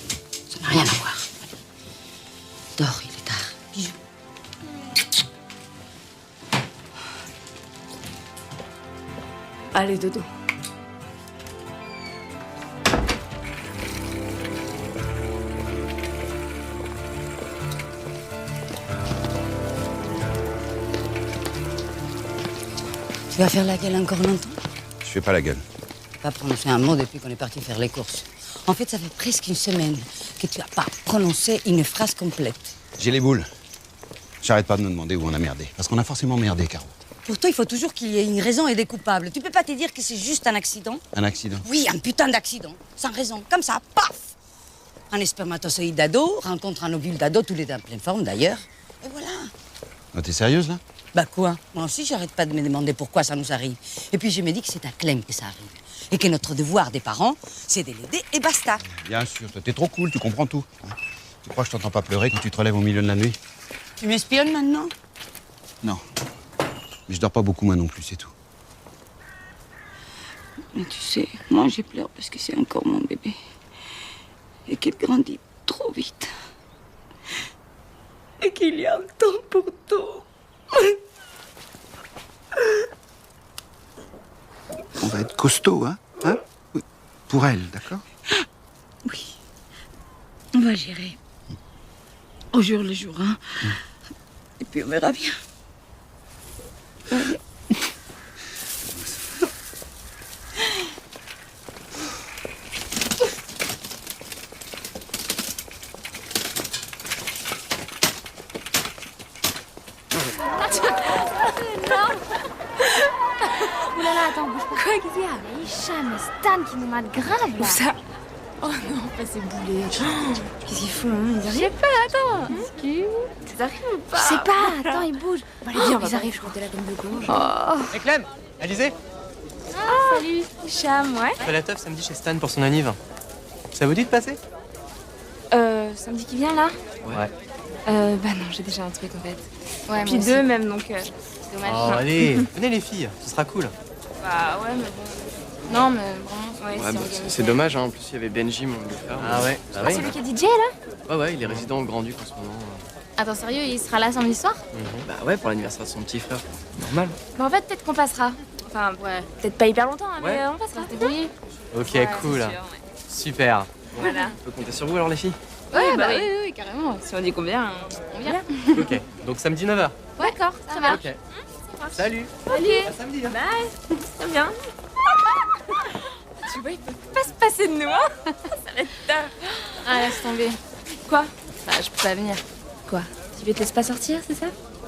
Ça n'a rien à voir. Dors, il est tard. Bisous. Allez, dodo. Tu vas faire la gueule encore longtemps? Je fais pas la gueule. Pas prononcé un mot depuis qu'on est parti faire les courses. En fait, ça fait presque une semaine que tu n'as pas prononcé une phrase complète. J'ai les boules. J'arrête pas de me demander où on a merdé. Parce qu'on a forcément merdé, Caro. Pour toi, il faut toujours qu'il y ait une raison et des coupables. Tu peux pas te dire que c'est juste un accident? Un accident? Oui, un putain d'accident. Sans raison. Comme ça, paf! Un spermatozoïde d'ado rencontre un ovule d'ado, tous les deux en pleine forme d'ailleurs. Et voilà. Oh, t'es sérieuse, là? Bah quoi? Moi aussi, j'arrête pas de me demander pourquoi ça nous arrive. Et puis je me dis que c'est à Clem que ça arrive. Et que notre devoir des parents, c'est de l'aider et basta. Bien sûr, toi, t'es trop cool, tu comprends tout. Tu crois que je t'entends pas pleurer quand tu te relèves au milieu de la nuit? Tu m'espionnes maintenant? Non. Mais je dors pas beaucoup, moi non plus, c'est tout. Mais tu sais, moi j'ai pleure parce que c'est encore mon bébé. Et qu'il grandit trop vite. Et qu'il y a un temps pour tout. On va être costaud, hein? Oui. Pour elle, d'accord? Oui. On va gérer. Au jour le jour, hein? Et puis on verra bien. Allez. Oulala, attends, bouge pas. Quoi qu'il y a? Hicham et Stan qui nous matent grave, là. Où ça? Oh non, pas ces boulets. Qu'est-ce qu'ils font, hein? Ils arrivent? Je sais pas, attends. Ils arrivent ou pas? Je sais pas, attends, ils bougent. Bon, allez, viens, ils arrivent, je crois que t'es là comme de gorge. Oh. Hey Clem, Alizé, Ah, salut. Cham, ouais. je fais la teuf samedi chez Stan pour son anniv. Ça vous dit de passer? Samedi qui vient, là? Ouais. Bah non, j'ai déjà un truc, en fait. Ouais, puis deux, même, donc c'est dommage. Oh, allez, venez les filles, ce sera cool. Bah ouais, mais bon... Non, mais vraiment, ouais, C'est dommage, hein. En plus il y avait Benji, mon frère. Ah ouais, bah C'est lui qui est DJ, là? Ouais, il est résident au Grand-Duc en ce moment. Attends, sérieux, il sera là samedi soir? Bah ouais, pour l'anniversaire de son petit frère. Normal. Bah en fait, peut-être qu'on passera. Enfin, ouais, peut-être pas hyper longtemps, hein, mais on passera, c'était débrouillé. Ok, Ouais, cool. c'est sûr, ouais. Super. Voilà. On peut compter sur vous alors les filles? Ouais, bah oui, carrément. Si on dit combien, on vient. Ok, donc samedi 9h. D'accord, ça va. Ok. Salut. Allez, À samedi. Hein. bye. Très bien. Tu vois, il peut pas se passer de nous, hein. Ça va être tard. Ah, laisse tomber. Quoi? Bah, je peux pas venir. Quoi? Tu te laisses pas sortir, c'est ça?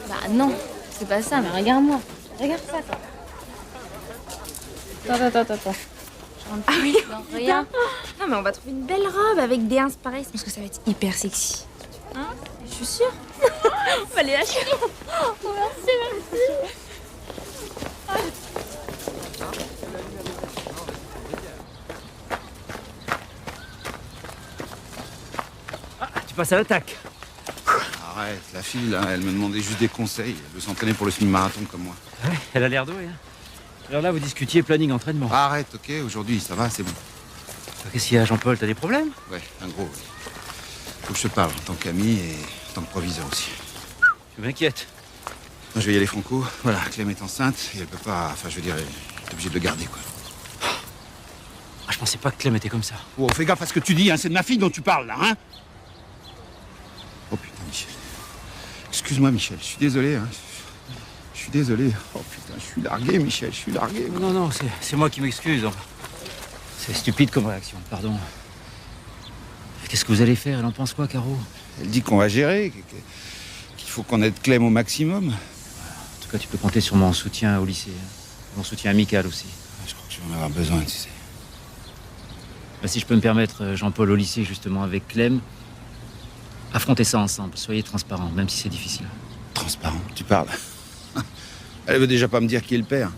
Bah non, c'est pas ça, mais regarde-moi. Regarde ça, toi. Attends. Ah oui, rien. Non, mais on va trouver une belle robe avec des ins pareils. Je pense que ça va être hyper sexy. Hein? Je suis sûre. On va les lâcher. Oh, merci. Tu passes à l'attaque. Arrête, la fille, là, elle me demandait juste des conseils. Elle veut s'entraîner pour le semi-marathon comme moi. Ouais, elle a l'air douée. Hein. Alors là, vous discutiez planning entraînement. Arrête, ok, aujourd'hui, ça va, c'est bon. Qu'est-ce qu'il y a, Jean-Paul? T'as des problèmes? Ouais, un gros, oui. Faut que je te parle en tant qu'ami et en tant que proviseur aussi. Je m'inquiète. Je vais y aller franco. Voilà, Clem est enceinte et elle peut pas... Enfin, je veux dire, elle est obligée de le garder, quoi. Ah, je pensais pas que Clem était comme ça. Oh, fais gaffe à ce que tu dis, hein. C'est de ma fille dont tu parles, là, hein. Oh, putain, Michel. Excuse-moi, Michel, je suis désolé, hein. Je suis désolé. Oh, putain, je suis largué, Michel, je suis largué. Non, c'est moi qui m'excuse. C'est stupide comme réaction, pardon. Qu'est-ce que vous allez faire? Elle en pense quoi, Caro? Elle dit qu'on va gérer, qu'il faut qu'on aide Clem au maximum. En tout cas, tu peux compter sur mon soutien au lycée. Mon soutien amical aussi. Je crois que je vais en avoir besoin, tu sais. Bah, si je peux me permettre, Jean-Paul, au lycée, justement, avec Clem, affrontez ça ensemble. Soyez transparents, même si c'est difficile. Transparent, tu parles. Elle veut déjà pas me dire qui est le père.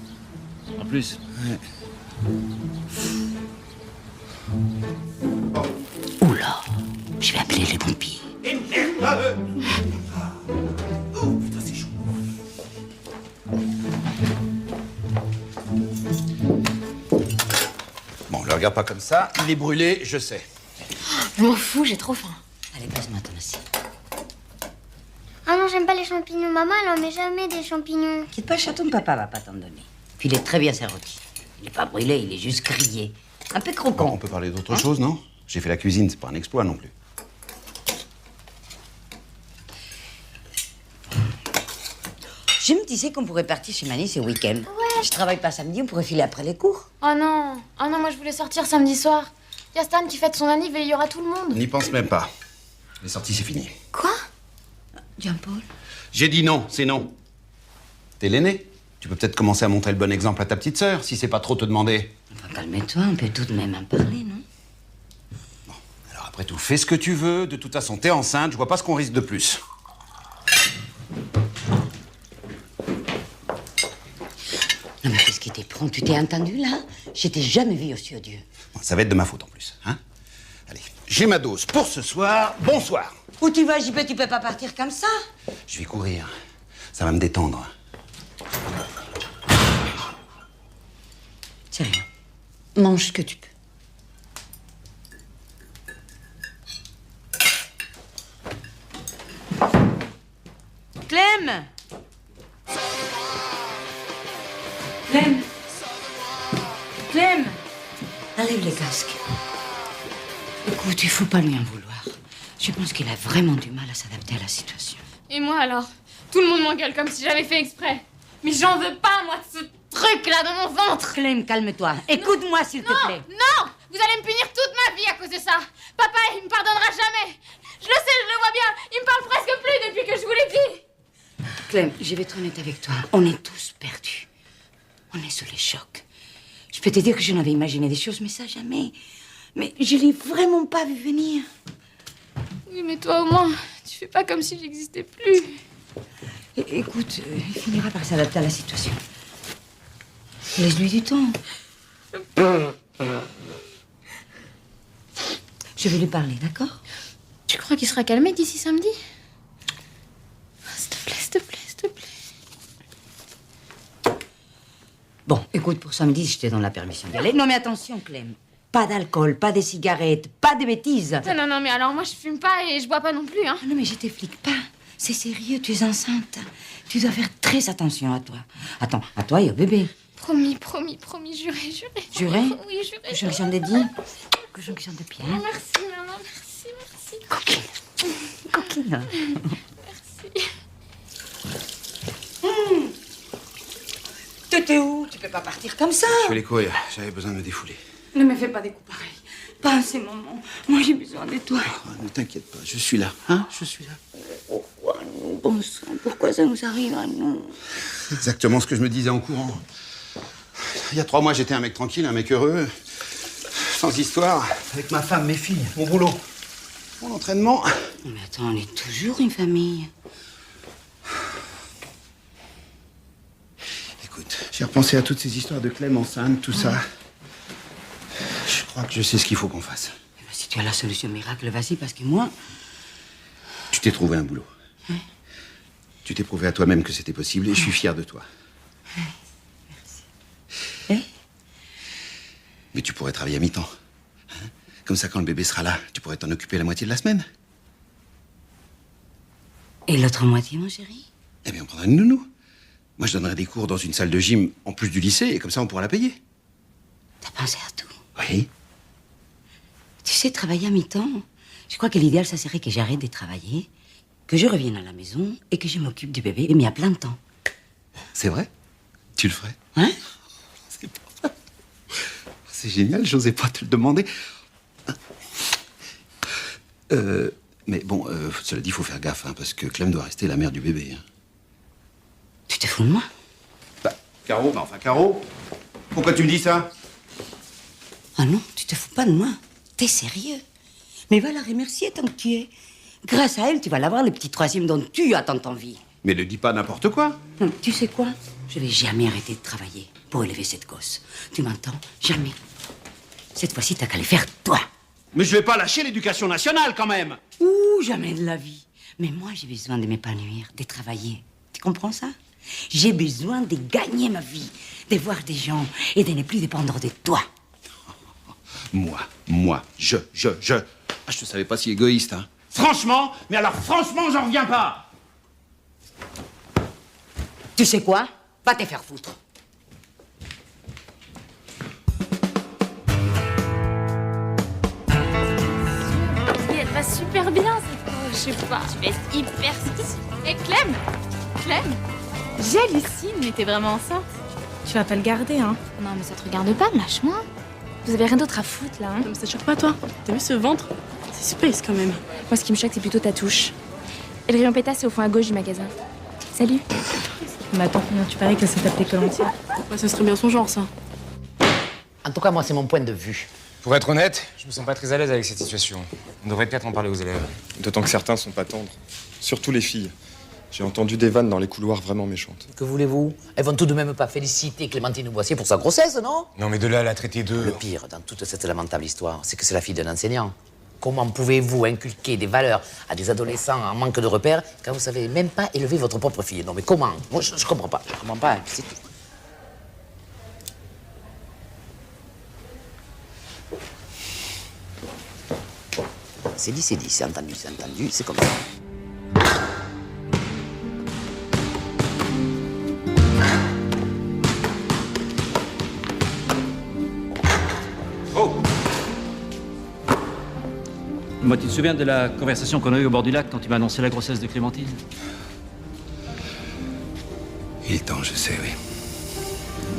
En plus. Ouais. Oula, je vais appeler les pompiers. Putain, c'est chaud. Bon, le regarde pas comme ça. Il est brûlé, je sais. Je m'en fous, j'ai trop faim. Allez, passe-moi ton assiette. Ah non, j'aime pas les champignons. Maman, elle en met jamais des champignons. Quitte pas, chaton, papa va pas t'en donner. Puis il est très bien serroti. Il est pas brûlé, il est juste grillé. Un peu croquant. Bon, on peut parler d'autre chose, non? J'ai fait la cuisine, c'est pas un exploit non plus. Je me disais qu'on pourrait partir chez Mani ce week-end. Ouais. Je travaille pas samedi, on pourrait filer après les cours. Oh non, moi je voulais sortir samedi soir. Il y a Stan qui fête son anniv et il y aura tout le monde. N'y pense même pas. Les sorties, c'est fini. Quoi? Jean-Paul? J'ai dit non, c'est non. T'es l'aîné. Tu peux peut-être commencer à montrer le bon exemple à ta petite sœur, si c'est pas trop te demander. Enfin, calme-toi, on peut tout de même en parler, non? Bon, alors après tout, fais ce que tu veux. De toute façon, t'es enceinte, je vois pas ce qu'on risque de plus. Non, mais qu'est-ce qui t'est prend? Tu t'es entendu, là? Je t'ai jamais vu aussi odieux. Bon, ça va être de ma faute en plus, hein? Allez, j'ai ma dose pour ce soir. Bonsoir. Où tu vas, JP? Tu peux pas partir comme ça. Je vais courir. Ça va me détendre. C'est rien. Mange ce que tu peux. Clem! Clem! Enlève le casque. Écoute, il faut pas lui en vouloir. Je pense qu'il a vraiment du mal à s'adapter à la situation. Et moi alors? Tout le monde m'engueule comme si j'avais fait exprès. Mais j'en veux pas, moi, de ce truc-là dans mon ventre. Clem, calme-toi. Écoute-moi, s'il te plaît. Non! Vous allez me punir toute ma vie à cause de ça. Papa, il me pardonnera jamais. Je le sais, je le vois bien. Il me parle presque plus depuis que je vous l'ai dit. Clem, je vais être honnête avec toi. On est tous perdus. On est sous les chocs. Je peux te dire que je n'avais imaginé des choses, mais ça, jamais. Mais je l'ai vraiment pas vu venir. Oui, mais toi, au moins, tu fais pas comme si j'existais plus. Écoute, il finira par s'adapter à la situation. Laisse-lui du temps. Je vais lui parler, d'accord? Tu crois qu'il sera calmé d'ici samedi? S'il te plaît, s'il te plaît, s'il te plaît. Bon, écoute, pour samedi, je te donne la permission d'y aller. Non, mais attention, Clem. Pas d'alcool, pas de cigarettes, pas de bêtises. Non, mais alors moi, je fume pas et je bois pas non plus, hein. Non, mais je t'explique pas. C'est sérieux, tu es enceinte. Tu dois faire très attention à toi. Attends, à toi et au bébé. Promis, juré. Juré? Oui, juré. Que jonction de dit, que jonction de pied. Merci, maman, merci. Coquine. Merci. T'étais où? Tu peux pas partir comme ça. Je vais les courir, j'avais besoin de me défouler. Ne me fais pas des coups pareils. Pas en ces moments. Moi, j'ai besoin de toi. Oh, ne t'inquiète pas, je suis là, hein, je suis là. Pourquoi nous, bon sang? Pourquoi ça nous arrive à nous? Exactement ce que je me disais en courant. Il y a 3 mois, j'étais un mec tranquille, un mec heureux, sans histoire, avec ma femme, mes filles, mon boulot, mon entraînement. Mais attends, on est toujours une famille. Écoute, j'ai repensé à toutes ces histoires de Clem enceinte, tout ça. Je crois que je sais ce qu'il faut qu'on fasse. Eh ben, si tu as la solution miracle, vas-y, parce que moi... Tu t'es trouvé un boulot. Hein? Tu t'es prouvé à toi-même que c'était possible et je suis fier de toi. Merci. Mais tu pourrais travailler à mi-temps. Hein? Comme ça, quand le bébé sera là, tu pourrais t'en occuper la moitié de la semaine. Et l'autre moitié, mon chéri? Eh bien, on prendra une nounou. Moi, je donnerai des cours dans une salle de gym en plus du lycée et comme ça, on pourra la payer. T'as pensé à tout? Oui. Tu sais, travailler à mi-temps, je crois que l'idéal, ça serait que j'arrête de travailler, que je revienne à la maison et que je m'occupe du bébé, mais à plein temps. C'est vrai? Tu le ferais? Hein? C'est génial, j'osais pas te le demander. Mais bon, cela dit, il faut faire gaffe, hein, parce que Clem doit rester la mère du bébé. Hein. Tu te fous de moi? Caro, Caro, pourquoi tu me dis ça? Ah non, tu te fous pas de moi. T'es sérieux? Mais va la remercier tant que tu es. Grâce à elle, tu vas l'avoir, le petit troisième dont tu as tant envie. Mais ne dis pas n'importe quoi. Tu sais quoi? Je vais jamais arrêter de travailler pour élever cette gosse. Tu m'entends? Jamais. Cette fois-ci, t'as qu'à le faire, toi. Mais je vais pas lâcher l'éducation nationale, quand même. Ouh, jamais de la vie. Mais moi, j'ai besoin de m'épanouir, de travailler. Tu comprends ça? J'ai besoin de gagner ma vie, de voir des gens et de ne plus dépendre de toi. Moi, je. Ah, je te savais pas si égoïste, hein. Franchement, mais alors franchement, j'en reviens pas. Tu sais quoi? Va te faire foutre. Elle va super bien, cette fois. Je sais pas. Tu vas être hyper sexy. Et Clem, j'hallucine, mais t'es vraiment enceinte. Tu vas pas le garder, hein? Non, mais ça te regarde pas, lâche-moi. Vous avez rien d'autre à foutre, là, hein? Non, mais ça te choque pas, toi? T'as vu ce ventre? C'est space, quand même. Moi, ce qui me choque, c'est plutôt ta touche. Et le rayon pétasse, c'est au fond à gauche du magasin. Salut. Mais attends, tu parais que ça s'appelait Kolantia. Ouais, ça serait bien son genre, ça. En tout cas, moi, c'est mon point de vue. Pour être honnête, je me sens pas très à l'aise avec cette situation. On devrait peut-être en parler aux élèves. D'autant que certains sont pas tendres. Surtout les filles. J'ai entendu des vannes dans les couloirs vraiment méchantes. Que voulez-vous? Elles vont tout de même pas féliciter Clémentine Boissier pour sa grossesse, non? Non, mais de là à la traiter de... Le pire dans toute cette lamentable histoire, c'est que c'est la fille d'un enseignant. Comment pouvez-vous inculquer des valeurs à des adolescents en manque de repères quand vous savez même pas élever votre propre fille? Non, mais comment? Moi, je comprends pas. Je comprends pas, c'est tout. C'est dit, c'est entendu, c'est comme ça. Oh! Moi, tu te souviens de la conversation qu'on a eue au bord du lac quand tu m'as annoncé la grossesse de Clémentine? Il est temps, je sais, oui.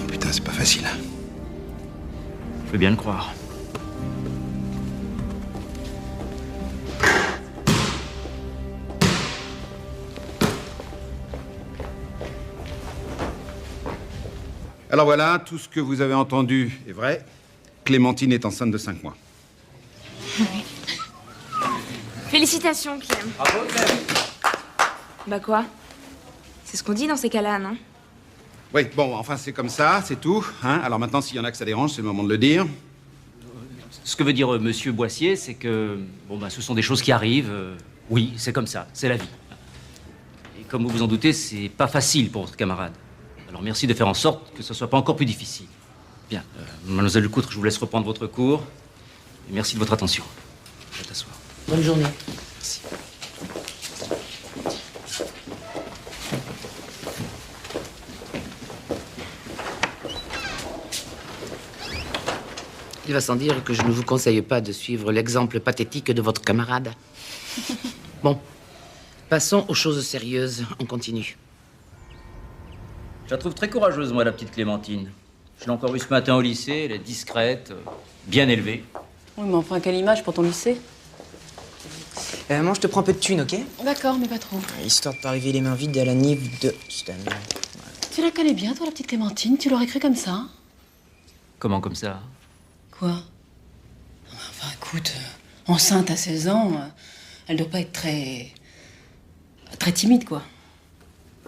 Putain, c'est pas facile, hein. Je veux bien le croire. Alors voilà, tout ce que vous avez entendu est vrai. Clémentine est enceinte de 5 mois. Félicitations, Clem. Bravo, Clem. Bah quoi? C'est ce qu'on dit dans ces cas-là, non? Oui, bon, enfin, c'est comme ça, c'est tout. Hein. Alors maintenant, s'il y en a que ça dérange, c'est le moment de le dire. Ce que veut dire Monsieur Boissier, c'est que bon, ce sont des choses qui arrivent. Oui, c'est comme ça, c'est la vie. Et comme vous vous en doutez, c'est pas facile pour votre camarade. Alors merci de faire en sorte que ce soit pas encore plus difficile. Bien, mademoiselle Lecoutre, je vous laisse reprendre votre cours. Et merci de votre attention. Je vais t'asseoir. Bonne journée. Merci. Il va sans dire que je ne vous conseille pas de suivre l'exemple pathétique de votre camarade. Bon, passons aux choses sérieuses. On continue. Je la trouve très courageuse, moi, la petite Clémentine. Je l'ai encore vue ce matin au lycée. Elle est discrète, bien élevée. Oui, mais enfin, quelle image pour ton lycée? Maman, je te prends un peu de thunes, ok? D'accord, mais pas trop. Histoire de pas arriver les mains vides à la nive de... Tu la connais bien, toi, la petite Clémentine? Tu l'aurais cru comme ça? Comment comme ça? Quoi? Enfin, écoute, enceinte à 16 ans, elle doit pas être très timide, quoi.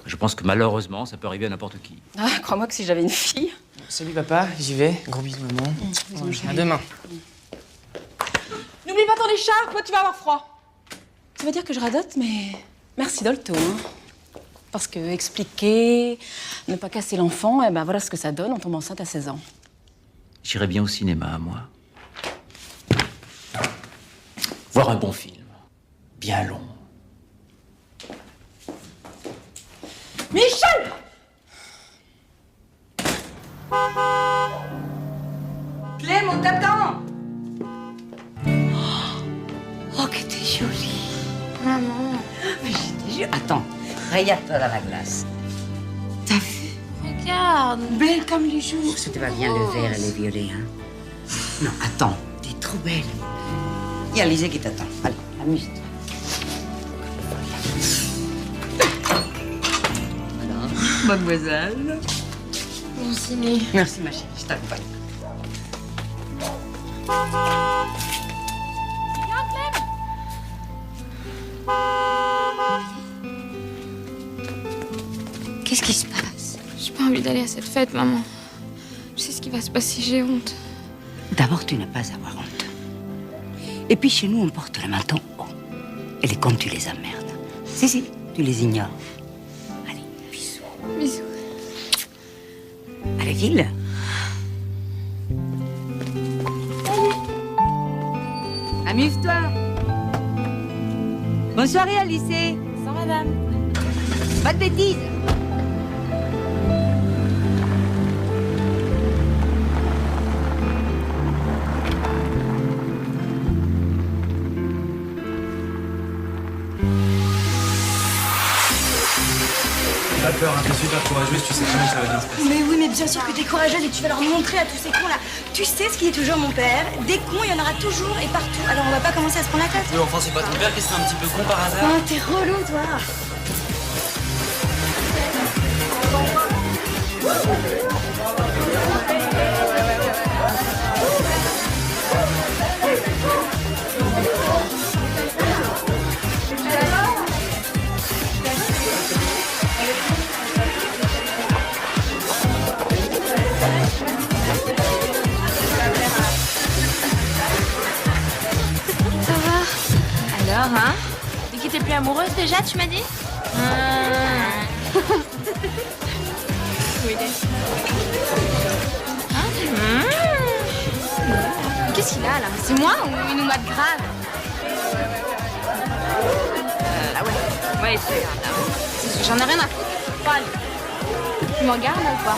Je pense que malheureusement, ça peut arriver à n'importe qui. Ah, crois-moi que si j'avais une fille... Salut papa, j'y vais. Gros bisous maman. À demain. N'oublie pas ton écharpe, toi tu vas avoir froid. Ça veut dire que je radote, mais merci Dolto, hein. Parce que expliquer, ne pas casser l'enfant, et ben voilà ce que ça donne, on tombe enceinte à 16 ans. J'irais bien au cinéma, moi. Voir un bon film. Bien long. Michel! Clem, on t'attend! Oh, que t'es jolie. Maman. Mais j'étais jolie. Attends, regarde-toi dans la glace. T'as vu? Regarde. Belle comme les jours. Ça te va bien le vert et les violets, hein? Non, attends, t'es trop belle. Il y a Lisée qui t'attend. Allez, amuse-toi. Alors, mademoiselle. Bon ciné. Merci, ma chérie, je t'accompagne. Qu'est-ce qui se passe? J'ai pas envie d'aller à cette fête, maman. Je sais ce qui va se passer, j'ai honte. D'abord, tu n'as pas à avoir honte. Et puis, chez nous, on porte le menton haut. Et les comptes, tu les emmerdes. Si, tu les ignores. Allez, bisous. Bisous. Allez, file. Amuse-toi. Bonne soirée, Alice. Sans madame. Pas de bêtises. Pas peur, hein, t'es super courageuse, tu sais comment ça va bien se passer. Mais oui, mais bien sûr que t'es courageuse et tu vas leur montrer à tous ces cons là. Tu sais ce qui est toujours mon père. Des cons, il y en aura toujours et partout. Alors on va pas commencer à se prendre la tête. Oui, enfin, c'est pas ton père qui serait un petit peu con par hasard. Oh, t'es relou, toi. Ça va? Alors, hein? De qui t'es plus amoureuse déjà, tu m'as dit? Oui, hein? Qu'est-ce qu'il a là? C'est moi ou il nous mate grave? Ah ouais. Ouais, c'est grave là. J'en ai rien à foutre. Bon, allez. Tu m'en regardes ou pas?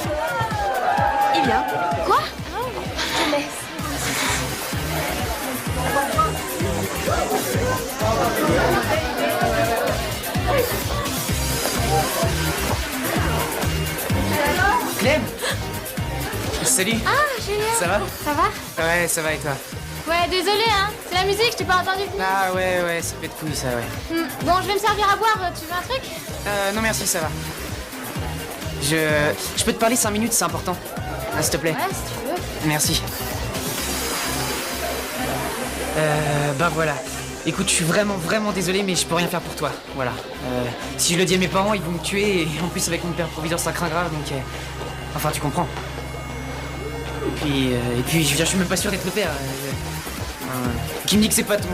Il vient. Quoi? Je te laisse. Clem! Salut! Ah, génial! Ça va? Ça va? Ouais, ça va et toi? Ouais, désolé, hein. C'est la musique, je t'ai pas entendu. Ah ouais, c'est fait de couilles ça, ouais. Bon, je vais me servir à boire. Tu veux un truc? Non merci, ça va. Je peux te parler 5 minutes, c'est important. Ah, s'il te plaît. Ouais, si tu veux. Merci. Ben voilà. Écoute, je suis vraiment désolé, mais je peux rien faire pour toi. Voilà. Si je le dis à mes parents, ils vont me tuer, et en plus avec mon père providence, ça craint grave, donc... Enfin, tu comprends. Et puis, je veux dire, je suis même pas sûr d'être le père. Qui me dit que c'est pas ton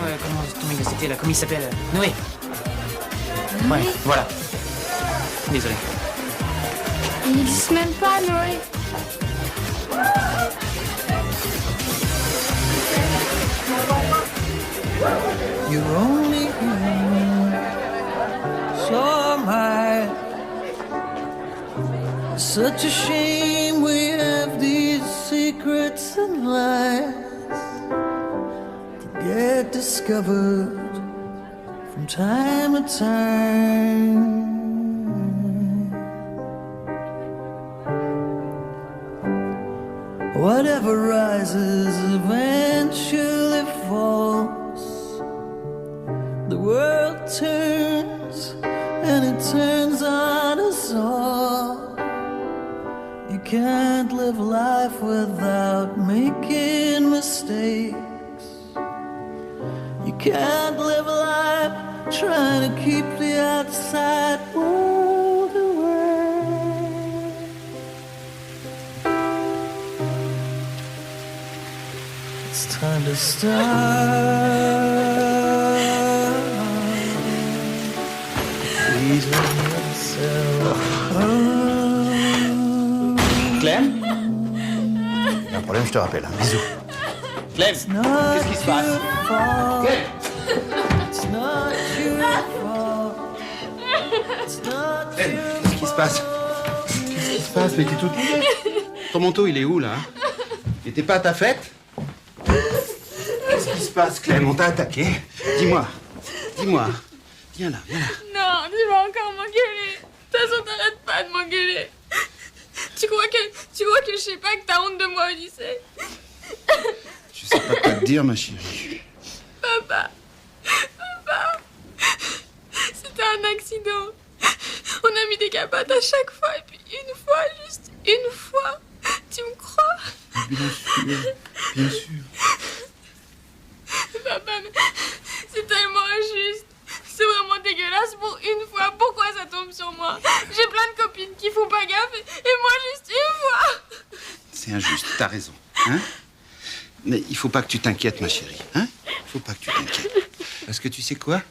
mec de c'était là, comment il s'appelle Noé. Ouais, voilà. Désolé. Ils disent même pas Noé. You're only human, so am I. Such a shame we have these secrets and lies to get discovered from time to time. Whatever rises eventually falls. The world turns and it turns on us all. You can't live life without making mistakes. You can't live life trying to keep the outside world away. It's time to start. Please let yourself. Clem? Il y a un problème, je te rappelle. Un bisou. Clem, qu'est-ce qui se passe? Clem! Clem, qu'est-ce qui se passe? Qu'est-ce qui se passe? Mais t'es toute mouillée. Ton manteau, il est où, là? Il était pas à ta fête? Qu'est-ce qui se passe, Clem? On t'a attaqué? Dis-moi. Dis-moi. Viens là, viens là. Non, tu vas encore m'engueuler. De toute façon, t'arrêtes pas de m'engueuler. Tu crois que je sais pas que t'as honte de moi au lycée? Je sais pas quoi te dire, ma chérie. Papa, c'était un accident. On a mis des capotes à chaque fois, et puis une fois, juste une fois. Tu me crois? Bien sûr, bien sûr. Papa, mais c'est tellement injuste. C'est vraiment dégueulasse pour une fois. Pourquoi ça tombe sur moi? J'ai plein de copines qui font pas gaffe, et moi juste une fois. C'est injuste, t'as raison. Hein? Mais il faut pas que tu t'inquiètes, ma chérie. Hein? Faut pas que tu t'inquiètes. Parce que tu sais quoi?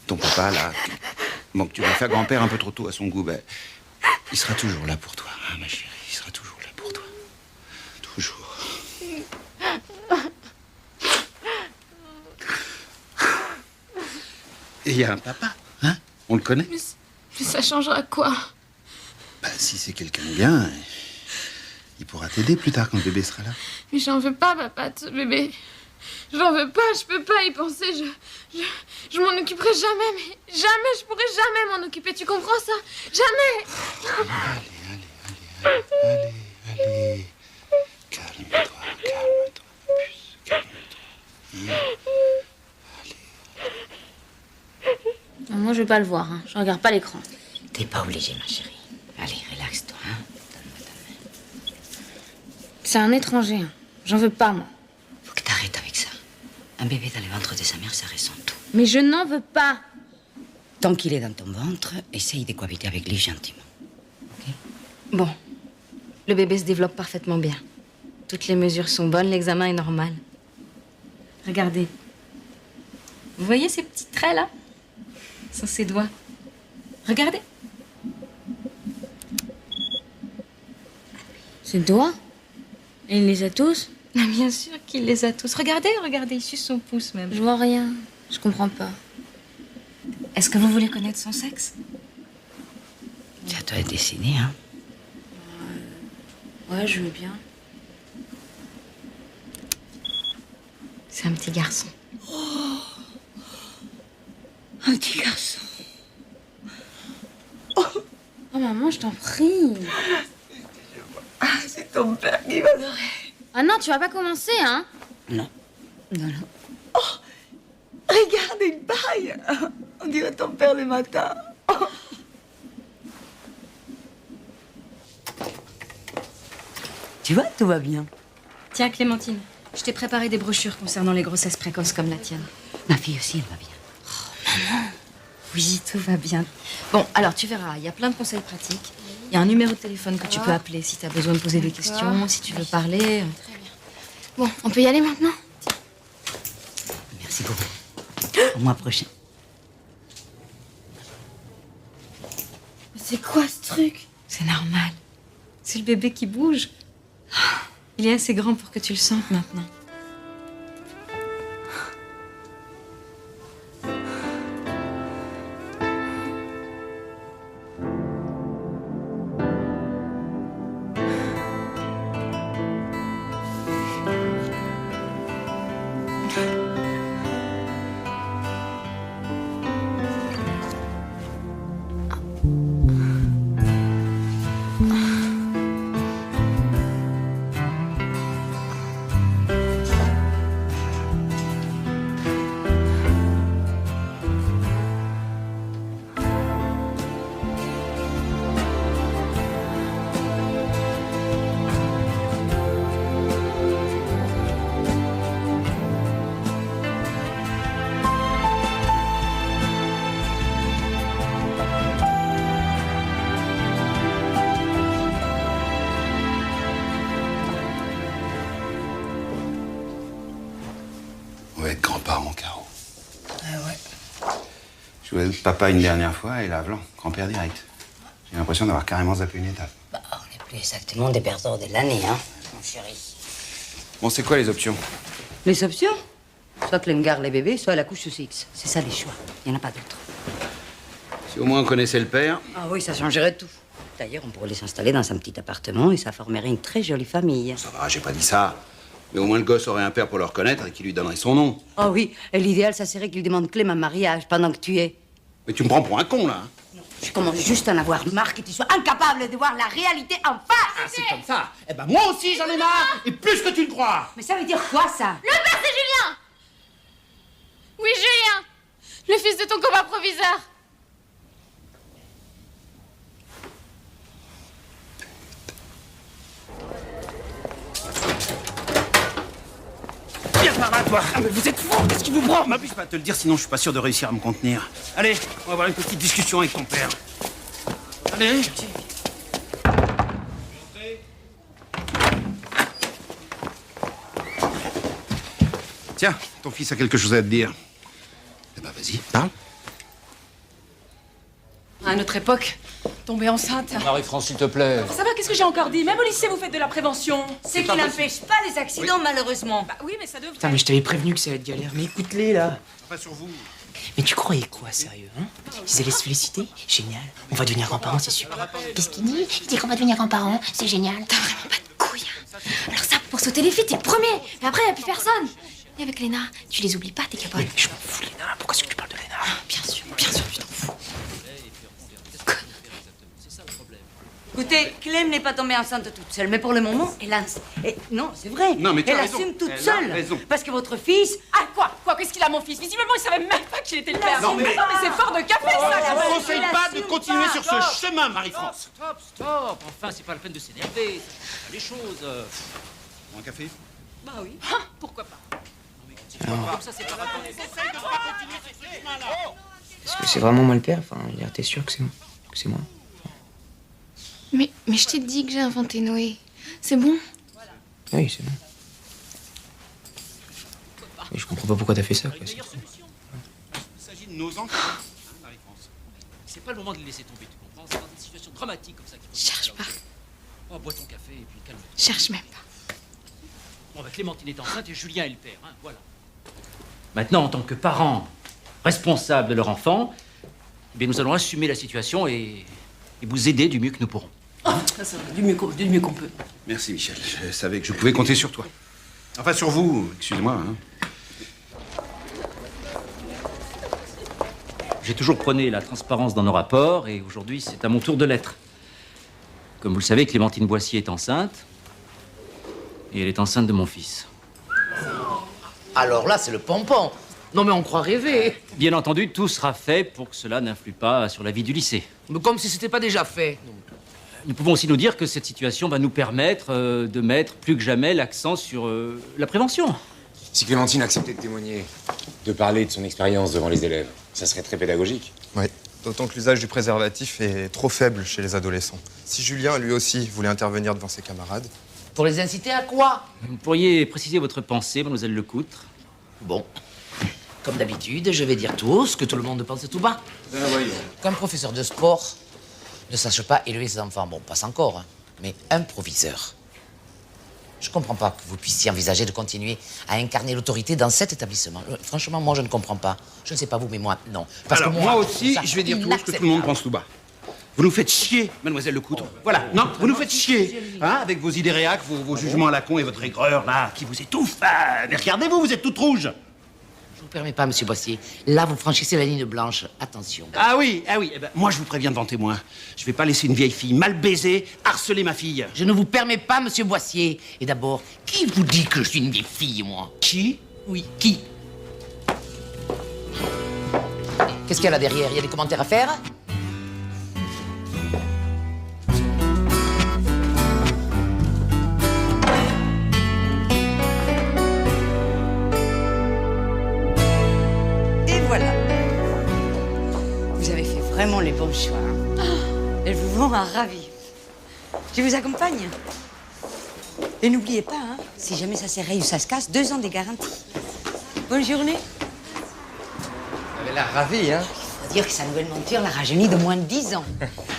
Ton papa, là, bon, que tu vas faire grand-père un peu trop tôt à son goût, ben, il sera toujours là pour toi, hein, ma chérie. Il sera toujours là pour toi. Toujours. Et il y a un papa, hein? On le connaît? Mais ça changera quoi? Bah, si c'est quelqu'un de bien, il pourra t'aider plus tard quand le bébé sera là. Mais j'en veux pas, papa, de ce bébé. J'en veux pas, je peux pas y penser. Je m'en occuperai jamais, mais jamais, je pourrai jamais m'en occuper. Tu comprends ça? Jamais! Allez. Calme-toi, puce, calme-toi. Non, moi, je veux pas le voir. Hein. Je regarde pas l'écran. T'es pas obligée, ma chérie. Allez, relaxe-toi. Hein. C'est un étranger. Hein. J'en veux pas, moi. Faut que t'arrêtes avec ça. Un bébé dans le ventre de sa mère, ça ressent tout. Mais je n'en veux pas. Tant qu'il est dans ton ventre, essaye de cohabiter avec lui gentiment. Okay? Bon. Le bébé se développe parfaitement bien. Toutes les mesures sont bonnes, l'examen est normal. Regardez. Vous voyez ces petits traits là? Sur ses doigts. Regardez. Ses doigts? Et il les a tous? Bien sûr qu'il les a tous. Regardez, il suce son pouce même. Je vois rien. Je comprends pas. Est-ce que vous voulez connaître son sexe? C'est à toi de décider, hein? Ouais, je veux bien. C'est un petit garçon. Oh, un petit garçon. Oh, maman, je t'en prie. Ah, c'est ton père qui va adorer. Ah non, tu vas pas commencer, hein? Non. Oh, regarde, il baille. On dirait ton père le matin. Oh. Tu vois, tout va bien. Tiens, Clémentine, Je t'ai préparé des brochures concernant les grossesses précoces comme la tienne. Ma fille aussi, elle va bien. Maman. Oui, tout va bien. Bon, alors tu verras, il y a plein de conseils pratiques. Il y a un numéro de téléphone que tu peux appeler si tu as besoin de poser des questions, si tu veux parler. Très bien. Bon, on peut y aller maintenant? Merci beaucoup. Au mois prochain. C'est quoi ce truc? C'est normal. C'est le bébé qui bouge. Il est assez grand pour que tu le sentes maintenant. On va être grands-parents, Caro. Je jouais avec papa une dernière fois et là, blanc, grand-père direct. J'ai l'impression d'avoir carrément zappé une étape. On n'est plus exactement des perdants de l'année, hein, mon chéri. Bon, c'est quoi les options? Les options? Soit Clem garde les bébés, soit elle accouche sous X. C'est ça les choix. Il n'y en a pas d'autres. Si au moins on connaissait le père. Ah oui, ça changerait tout. D'ailleurs, on pourrait les installer dans un petit appartement et ça formerait une très jolie famille. Ça va, j'ai pas dit ça. Mais au moins le gosse aurait un père pour le reconnaître et qui lui donnerait son nom. Oh oui, et l'idéal, ça serait qu'il demande Clem en mariage pendant que tu es. Mais tu me prends pour un con, là. Hein. Je commence juste à en avoir marre que tu sois incapable de voir la réalité en face. Ah, c'est comme ça. Eh ben, moi aussi, j'en ai marre. Et plus que tu le crois. Mais ça veut dire quoi, ça? Le père, c'est Julien! Oui, Julien! Le fils de ton copain proviseur! Viens par là, toi. Ah, mais vous êtes fous. Qu'est-ce qui vous prend? M'abuse pas de te le dire, sinon je suis pas sûr de réussir à me contenir. Allez, on va avoir une petite discussion avec ton père. Allez. Tiens, ton fils a quelque chose à te dire. Eh ben, vas-y, parle. À notre époque, tomber enceinte. Marie-France, s'il te plaît. Ça va, qu'est-ce que j'ai encore dit? Même au lycée, vous faites de la prévention. C'est qui n'empêche pas les accidents, malheureusement. Bah oui, mais ça devrait. Putain, mais je t'avais prévenu que ça allait être galère. Mais écoute-les, là. Pas sur vous. Mais tu croyais quoi, sérieux, hein? Ils allaient se féliciter? Génial. On va devenir grands-parents, c'est super. Qu'est-ce qu'il dit? Il dit qu'on va devenir grands-parents. C'est génial. T'as vraiment pas de couilles. Alors ça, pour sauter les filles, t'es le premier. Mais après, y a plus personne. Et avec Léna, tu les oublies pas, tes capotes. Mais je m'en fous, Léna. Pourquoi est-ce que tu parles de Léna? Bien sûr, tu t'en fous. Écoutez, Clem n'est pas tombée enceinte toute seule, mais pour le moment, elle a... Non, c'est vrai. Non, mais tu elle as raison. assume toute Elle a seule. raison. Parce que votre fils... Ah, quoi? Qu'est-ce qu'il a, mon fils? Visiblement, il savait même pas qu'il était le père. Non, mais c'est fort de café, ça. Je ne conseille pas de continuer sur ce chemin, Marie-France. Stop. Enfin, c'est pas la peine de s'énerver. Ça les choses. Un café? Bah oui. Pourquoi pas? Comme ça, c'est pas la peine. Est-ce que c'est vraiment moi le père? Enfin, t'es sûr que c'est moi? Mais je t'ai dit que j'ai inventé Noé. C'est bon? Oui, c'est bon. Mais je comprends pas pourquoi t'as fait ça, quoi. Il s'agit de nos enfants, Marie-France. C'est pas le moment de les laisser tomber, tu comprends? C'est dans des situations dramatiques comme ça qu'il faut. Cherche pas. Oh, bois ton café et puis calme-toi. Cherche même pas. Bon, bah, Clémentine est enceinte et Julien est le père, hein, voilà. Maintenant, en tant que parents responsables de leur enfant, eh bien, nous allons assumer la situation et vous aider du mieux que nous pourrons. Ça va, du mieux qu'on peut. Merci, Michel. Je savais que je pouvais compter sur toi. Enfin, sur vous, excusez-moi. Hein. J'ai toujours prôné la transparence dans nos rapports et aujourd'hui, c'est à mon tour de l'être. Comme vous le savez, Clémentine Boissier est enceinte et elle est enceinte de mon fils. Alors là, c'est le pompon. Non, mais on croit rêver. Bien entendu, tout sera fait pour que cela n'influe pas sur la vie du lycée. Mais comme si c'était pas déjà fait. nous pouvons aussi nous dire que cette situation va nous permettre de mettre plus que jamais l'accent sur la prévention. Si Clémentine acceptait de témoigner, de parler de son expérience devant les élèves, ça serait très pédagogique. Oui, d'autant que l'usage du préservatif est trop faible chez les adolescents. Si Julien, lui aussi, voulait intervenir devant ses camarades... Pour les inciter à quoi? Vous pourriez préciser votre pensée, mademoiselle Lecoutre? Bon. Comme d'habitude, je vais dire tout haut ce que tout le monde pense tout bas. Qu'un professeur de sport ne sache pas élever ses enfants. Bon, passe encore, hein, mais un proviseur. Je comprends pas que vous puissiez envisager de continuer à incarner l'autorité dans cet établissement. Franchement, moi, je ne comprends pas. Je ne sais pas vous, mais moi, non. Parce Alors, que moi aussi, je vais dire tout haut ce que tout le monde pense tout bas. Vous nous faites chier, mademoiselle Lecoutre. Voilà, non, vous nous faites chier, hein, avec vos idées réac, vos jugements à la con et votre aigreur, là, qui vous étouffe. Ah, mais regardez-vous, vous êtes toute rouge. Je vous permets pas, monsieur Boissier. Là, vous franchissez la ligne blanche. Attention. Ah oui, eh ben, moi, je vous préviens devant témoin. Je vais pas laisser une vieille fille mal baisée harceler ma fille. Je ne vous permets pas, monsieur Boissier. Et d'abord, qui vous dit que je suis une vieille fille, moi? Qui? Oui, qui? Qu'est-ce qu'il y a là derrière? Il y a des commentaires à faire? Et voilà. Vous avez fait vraiment les bons choix. Hein. Elles vous vont à ravir. Je vous accompagne. Et n'oubliez pas, hein, si jamais ça s'éraille ou ça se casse, 2 ans de garantie. Bonne journée. Vous avez l'air ravi, hein? Il faut dire que sa nouvelle monture l'a rajeuni de moins de 10 ans.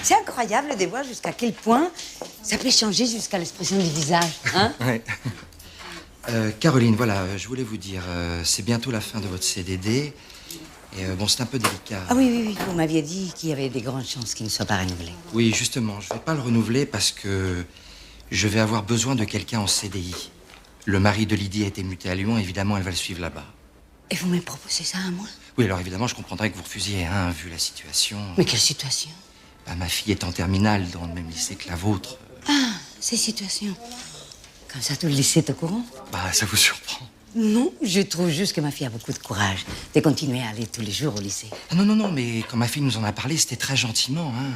C'est incroyable de voir jusqu'à quel point ça peut changer jusqu'à l'expression du visage. Hein? Ouais. Caroline, voilà, je voulais vous dire, c'est bientôt la fin de votre CDD. Et bon, c'est un peu délicat. Ah oui, vous m'aviez dit qu'il y avait des grandes chances qu'il ne soit pas renouvelé. Oui, justement, je vais pas le renouveler parce que je vais avoir besoin de quelqu'un en CDI. Le mari de Lydie a été muté à Lyon, évidemment, elle va le suivre là-bas. Et vous me proposez ça à moi? Oui, alors évidemment, je comprendrais que vous refusiez, hein, vu la situation. Mais quelle situation? Bah, ma fille est en terminale, dans le même lycée que la vôtre. Ah, ces situations. Comme ça, tout le lycée est au courant? Bah, ça vous surprend. Non, je trouve juste que ma fille a beaucoup de courage de continuer à aller tous les jours au lycée. Ah, non, mais quand ma fille nous en a parlé, c'était très gentiment, hein.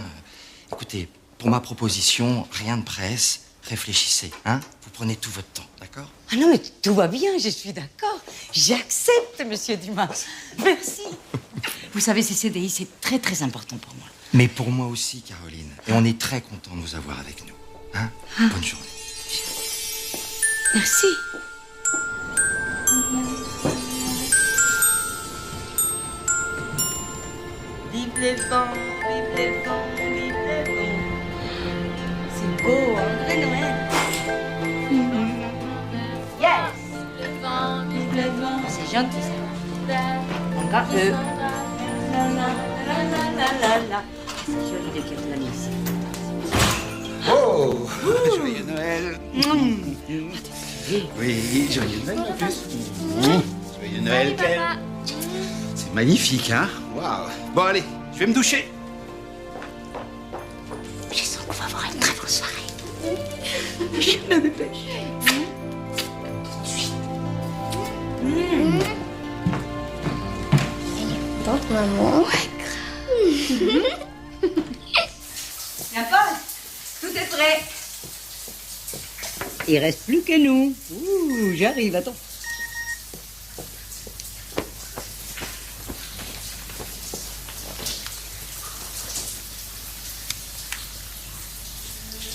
Écoutez, pour ma proposition, rien de presse, réfléchissez, hein. Vous prenez tout votre temps, d'accord? Ah non, mais tout va bien, je suis d'accord. J'accepte, monsieur Dumas. Merci. Vous savez, ces CDI, c'est très, très important pour moi. Mais pour moi aussi, Caroline. Et on est très contents de vous avoir avec nous, hein. Bonne journée. Merci. Vive les vents, vive les vents, vive les vents. C'est beau, hein? Vrai Noël. Yes! Le vent, vive le vent. C'est gentil, ça. On garde le... C'est joli de quitter la ici. Oh, joyeux Noël. Oui, joyeux Noël en plus. Joyeux Noël, Claire. C'est magnifique, hein? Waouh. Bon, allez, je vais me doucher. Je sens qu'on va avoir une très bonne soirée. Je me dépêche. Donc, maman. Viens, Paul. Tout est prêt. Il reste plus que nous. Ouh, j'arrive, attends.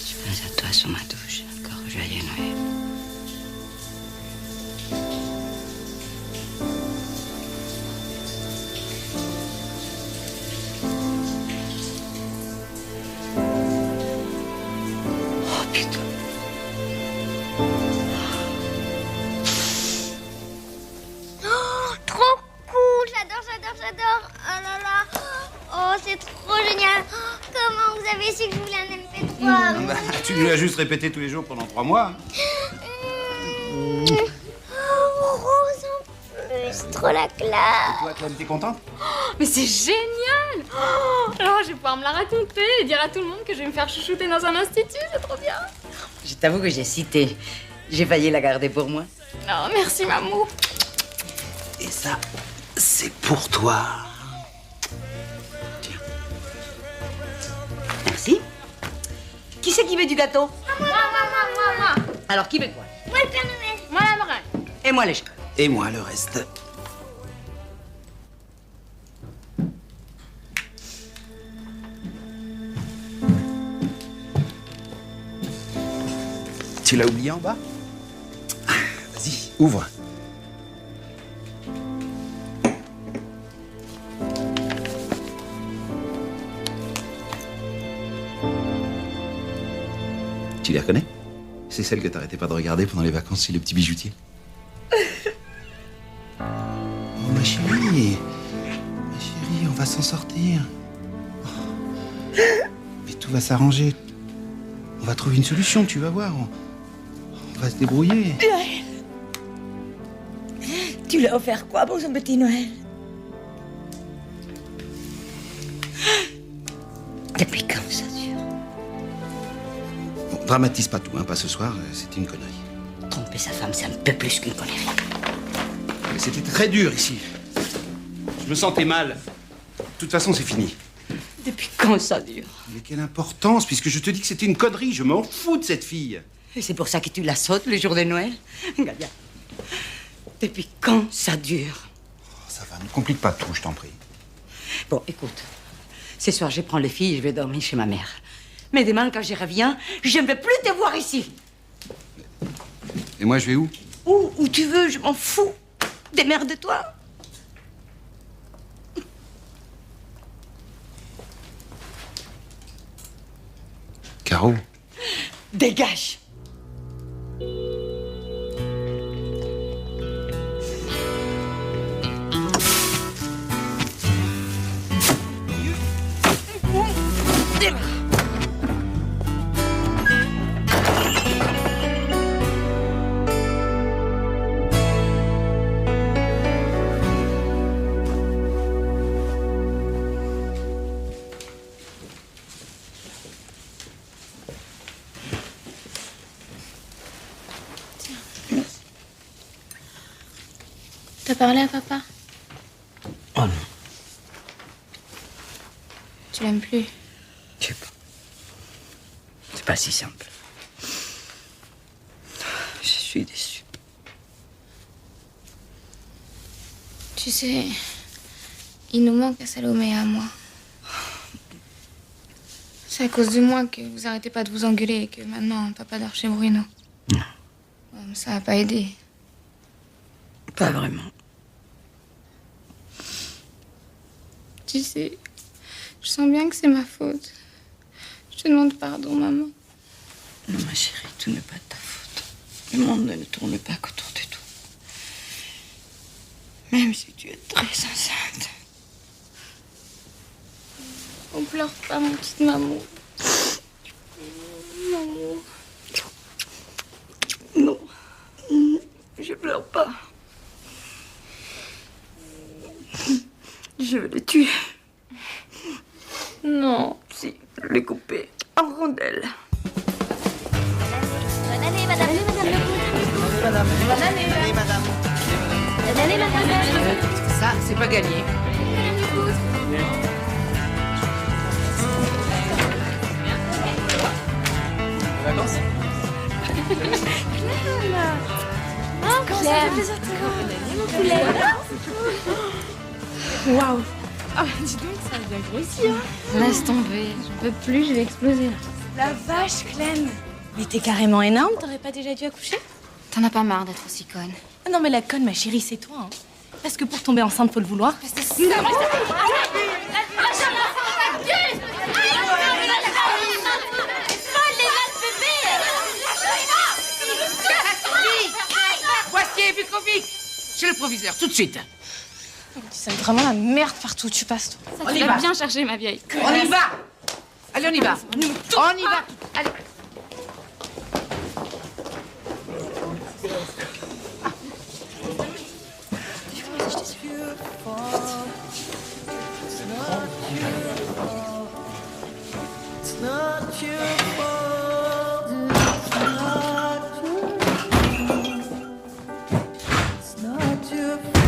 Je pense à toi sur ma touche. D'accord, joyeux Noël. Oh putain. Oh, trop cool, j'adore. Oh là là. Oh, c'est trop génial. Oh, comment vous avez su que je voulais un MP3? Bah, tu nous l'as juste répété tous les jours pendant 3 mois. Oh, rose en plus, trop la classe. Et toi, Clem, t'es contente? Mais c'est génial! Oh, alors je vais pouvoir me la raconter et dire à tout le monde que je vais me faire chouchouter dans un institut, c'est trop bien! Je t'avoue que j'ai cité. J'ai failli la garder pour moi. Oh, merci, maman. Et ça, c'est pour toi. Merci. Qui c'est qui veut du gâteau? Moi. Alors, qui veut quoi? Moi, le Père Noël. Moi, la marraine. Et moi, les chats. Et moi, le reste. Tu l'as oublié en bas? Vas-y, ouvre. Tu les reconnais? C'est celle que t'arrêtais pas de regarder pendant les vacances chez le petit bijoutier. Oh, ma chérie, on va s'en sortir. Oh. Mais tout va s'arranger. On va trouver une solution, tu vas voir. On va se débrouiller. Noël. Tu lui as offert quoi pour son petit Noël? Depuis quand ça dure? Bon, dramatise pas tout, hein, pas ce soir, c'était une connerie. Tromper sa femme, c'est un peu plus qu'une connerie. Mais c'était très dur ici. Je me sentais mal. De toute façon, c'est fini. Depuis quand ça dure? Mais quelle importance, puisque je te dis que c'était une connerie. Je m'en fous de cette fille. Et c'est pour ça que tu la sautes le jour de Noël? Galia, depuis quand ça dure? Oh, ça va, ne complique pas tout, je t'en prie. Bon, écoute. Ce soir, je prends les filles et je vais dormir chez ma mère. Mais demain, quand je reviens, je ne veux plus te voir ici. Et moi, je vais où? Où tu veux, je m'en fous. Démerde-toi. Caro. Dégage. T'as parlé à papa? Oh non. Tu l'aimes plus? Je sais pas. C'est pas si simple. Je suis déçue. Tu sais, il nous manque à Salomé et à moi. C'est à cause de moi que vous arrêtez pas de vous engueuler et que maintenant papa dort chez Bruno. Non. Ouais, mais ça a pas aidé. Pas vraiment. Tu sais, je sens bien que c'est ma faute. Je te demande pardon, maman. Non, ma chérie, tout n'est pas de ta faute. Le monde ne tourne pas qu'autour de toi. Même si tu es très enceinte. On pleure pas, ma petite maman. Maman. Non. Je pleure pas. Je vais le tuer. Non. Si, je l'ai coupé en rondelles. Bonne année, madame. Bonne année, madame. Bonne année, madame. Ça, c'est pas gagné. Vacances? Oh, Claire. Mon poulet. Waouh. Ah, dis donc, ça a bien grossi, hein. Laisse tomber. J'en peux plus, je vais exploser là. La vache, Clem. Mais t'es carrément énorme, t'aurais pas déjà dû accoucher? T'en as pas marre d'être aussi conne. Ah non, mais la conne, ma chérie, c'est toi, hein. Parce que pour tomber enceinte, faut le vouloir. Boissier, Bukovic! Chez le proviseur, tout de suite. Tu sens vraiment la merde partout où tu passes, toi. Ça, tu vas bien chercher, ma vieille. On y va! Allez, on y va! On y va! Allez! It's not your fault. It's not your fault. It's not your fault.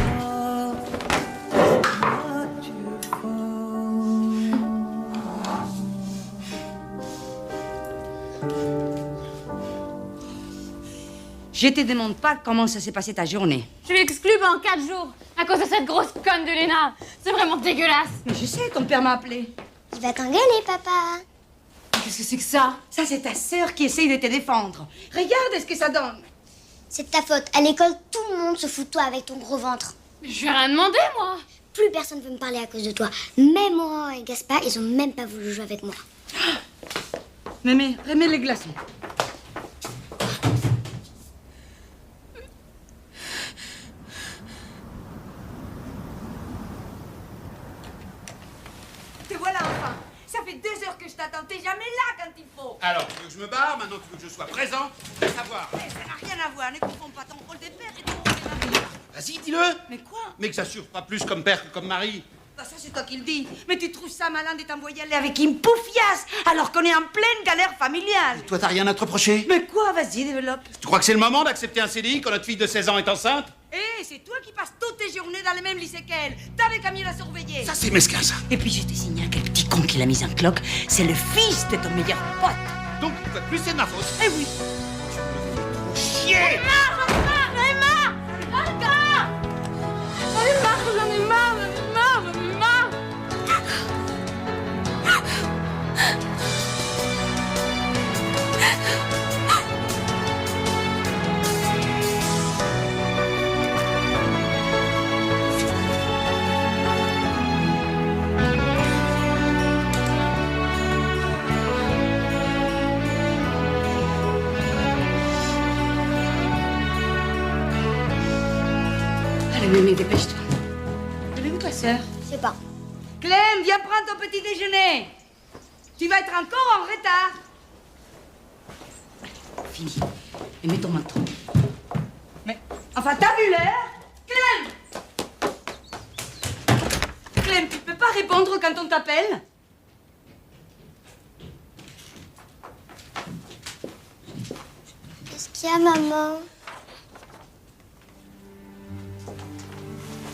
Je te demande pas comment ça s'est passé ta journée. Je suis exclue pendant 4 jours à cause de cette grosse conne de Léna. C'est vraiment dégueulasse. Mais je sais, ton père m'a appelé. Il va t'engueuler, papa. Qu'est-ce que c'est que ça? Ça, c'est ta sœur qui essaye de te défendre. Regarde ce que ça donne. C'est de ta faute. À l'école, tout le monde se fout de toi avec ton gros ventre. Mais je vais rien demander, moi. Plus personne veut me parler à cause de toi. Même Laurent et Gaspard, ils ont même pas voulu jouer avec moi. Mémé, remets les glaçons. Te voilà enfin. Ça fait 2 heures que je t'attends. T'es jamais là quand il faut. Alors, tu veux que je me barre? Maintenant, tu veux que je sois présent? Fais savoir. Mais ça n'a rien à voir. Ne confonds pas ton rôle de père et ton rôle de mari. Vas-y, dis-le. Mais quoi? Mais que ça surfe pas plus comme père que comme mari. Bah ça, c'est toi qui le dis. Mais tu trouves ça malin de t'envoyer aller avec une poufiasse alors qu'on est en pleine galère familiale. Toi, t'as rien à te reprocher? Mais quoi? Vas-y, développe. Tu crois que c'est le moment d'accepter un CDI quand notre fille de 16 ans est enceinte? Eh, c'est toi qui passes toutes tes journées dans le même lycée qu'elle. T'avais qu'à mieux la surveiller. Ça, c'est mesquin, ça. Et puis, je te signale que le petit con qui l'a mise en cloque, c'est le fils de ton meilleur pote. Donc, une fois de plus, c'est de ma faute. Eh oui. Chier! J'en ai marre, j'en ai marre. Allez, Mémé, dépêche-toi. Elle est où ta sœur? Je sais pas. Clem, viens prendre ton petit déjeuner. Tu vas être encore en retard. Fini. Et mets ton manteau. Mais, enfin, t'as vu l'heure? Clem! Clem, tu peux pas répondre quand on t'appelle? Qu'est-ce qu'il y a, maman?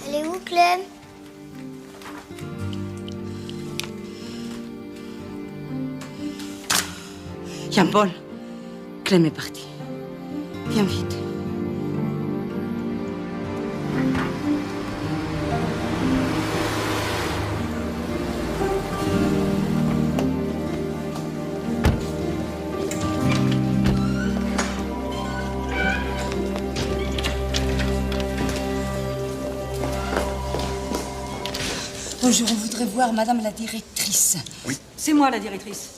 Elle est où, Clem? Jean-Paul, Clem est parti. Viens vite. Bonjour, on voudrait voir Madame la directrice. Oui. C'est moi la directrice.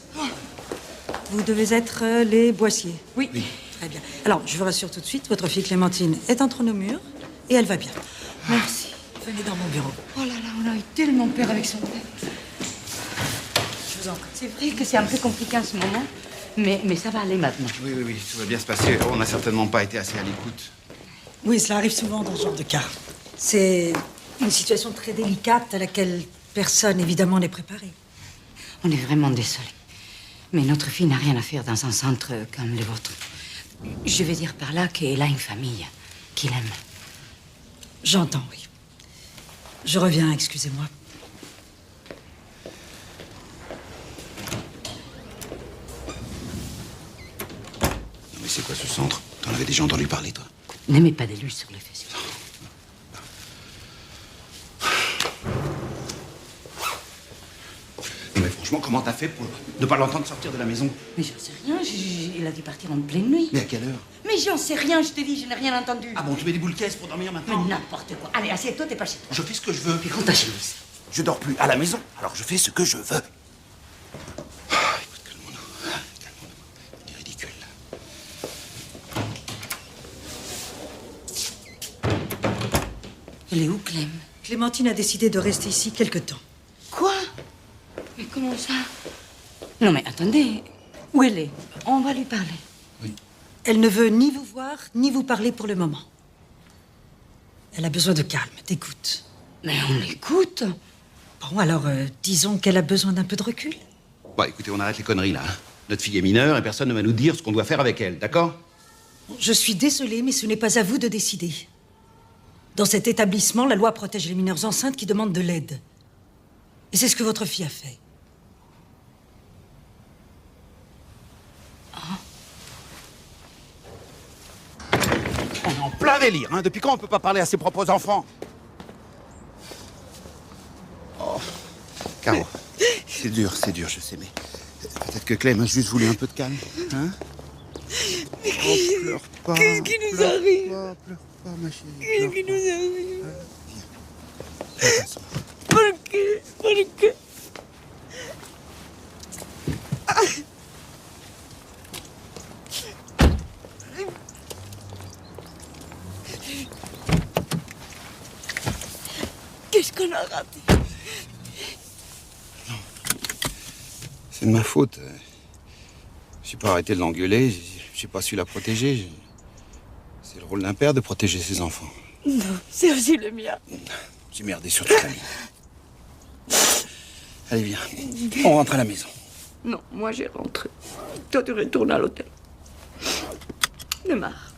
Vous devez être les Boissiers. Oui. Très bien. Alors, je vous rassure tout de suite, votre fille Clémentine est entre nos murs et elle va bien. Merci. Venez dans mon bureau. Oh là là, on a eu tellement peur avec son père. Je vous en prie. C'est vrai que c'est un peu compliqué en ce moment, mais ça va aller maintenant. Oui, tout va bien se passer. On n'a certainement pas été assez à l'écoute. Oui, cela arrive souvent dans ce genre de cas. C'est une situation très délicate à laquelle personne, évidemment, n'est préparé. On est vraiment désolé. Mais notre fille n'a rien à faire dans un centre comme le vôtre. Je veux dire par là qu'elle a une famille qu'il aime. J'entends, oui. Je reviens, excusez-moi. Non, mais c'est quoi ce centre? T'en avais déjà entendu parler, toi? Ne mets pas de l'huile sur le feu. Non, mais franchement, comment t'as fait pour ne pas l'entendre sortir de la maison? Mais j'en sais rien, il a dû partir en pleine nuit. Mais à quelle heure? Mais j'en sais rien, je te dis, je n'ai rien entendu. Ah bon, tu mets des boules caisses pour dormir maintenant? Mais n'importe quoi. Allez, assieds-toi, t'es pas chez toi. Je fais ce que je veux. Puis prends ta chemise. Je dors plus à la maison, alors je fais ce que je veux. Ah, écoute, calmons-nous. Calmons-nous. C'est ridicule. Elle est où, Clem? Clémentine a décidé de rester ici quelque temps. Quoi? Mais comment ça? Non, mais attendez. Où elle est? On va lui parler. Elle ne veut ni vous voir, ni vous parler pour le moment. Elle a besoin de calme, d'écoute. Mais on l'écoute. Bon, alors, disons qu'elle a besoin d'un peu de recul. Bon, écoutez, on arrête les conneries, là. Hein. Notre fille est mineure et personne ne va nous dire ce qu'on doit faire avec elle, d'accord? Je suis désolée, mais ce n'est pas à vous de décider. Dans cet établissement, la loi protège les mineurs enceintes qui demandent de l'aide. Et c'est ce que votre fille a fait. plein délire, hein. Depuis quand on peut pas parler à ses propres enfants? Oh, Caro, c'est dur, je sais, mais peut-être que Clem a juste voulu un peu de calme, hein? Mais Oh, pleure pas. qu'est-ce qui nous pleure arrive? Pleure pas, ma chérie. Qu'est-ce qui nous arrive? Viens, passe-moi. Pourquoi? Qu'est-ce qu'on a raté? C'est de ma faute. J'ai pas arrêté de l'engueuler, j'ai pas su la protéger. C'est le rôle d'un père de protéger ses enfants. Non, c'est aussi le mien. J'ai merdé sur toute la ligne. Allez, viens. On rentre à la maison. Non, moi j'ai rentré. Toi, tu retournes à l'hôtel. Le marre.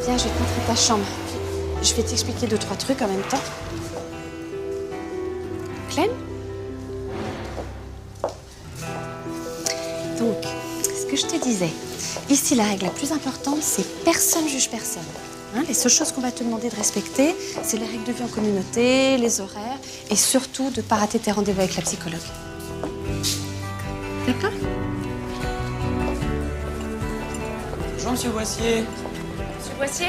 Viens, je vais te montrer ta chambre. Puis, je vais t'expliquer 2-3 trucs en même temps. Clem? Donc, ce que je te disais, ici, la règle la plus importante, c'est personne juge personne. Hein, les seules choses qu'on va te demander de respecter, c'est les règles de vie en communauté, les horaires, et surtout de ne pas rater tes rendez-vous avec la psychologue. D'accord? Bonjour, monsieur Boissier. Monsieur Boissier?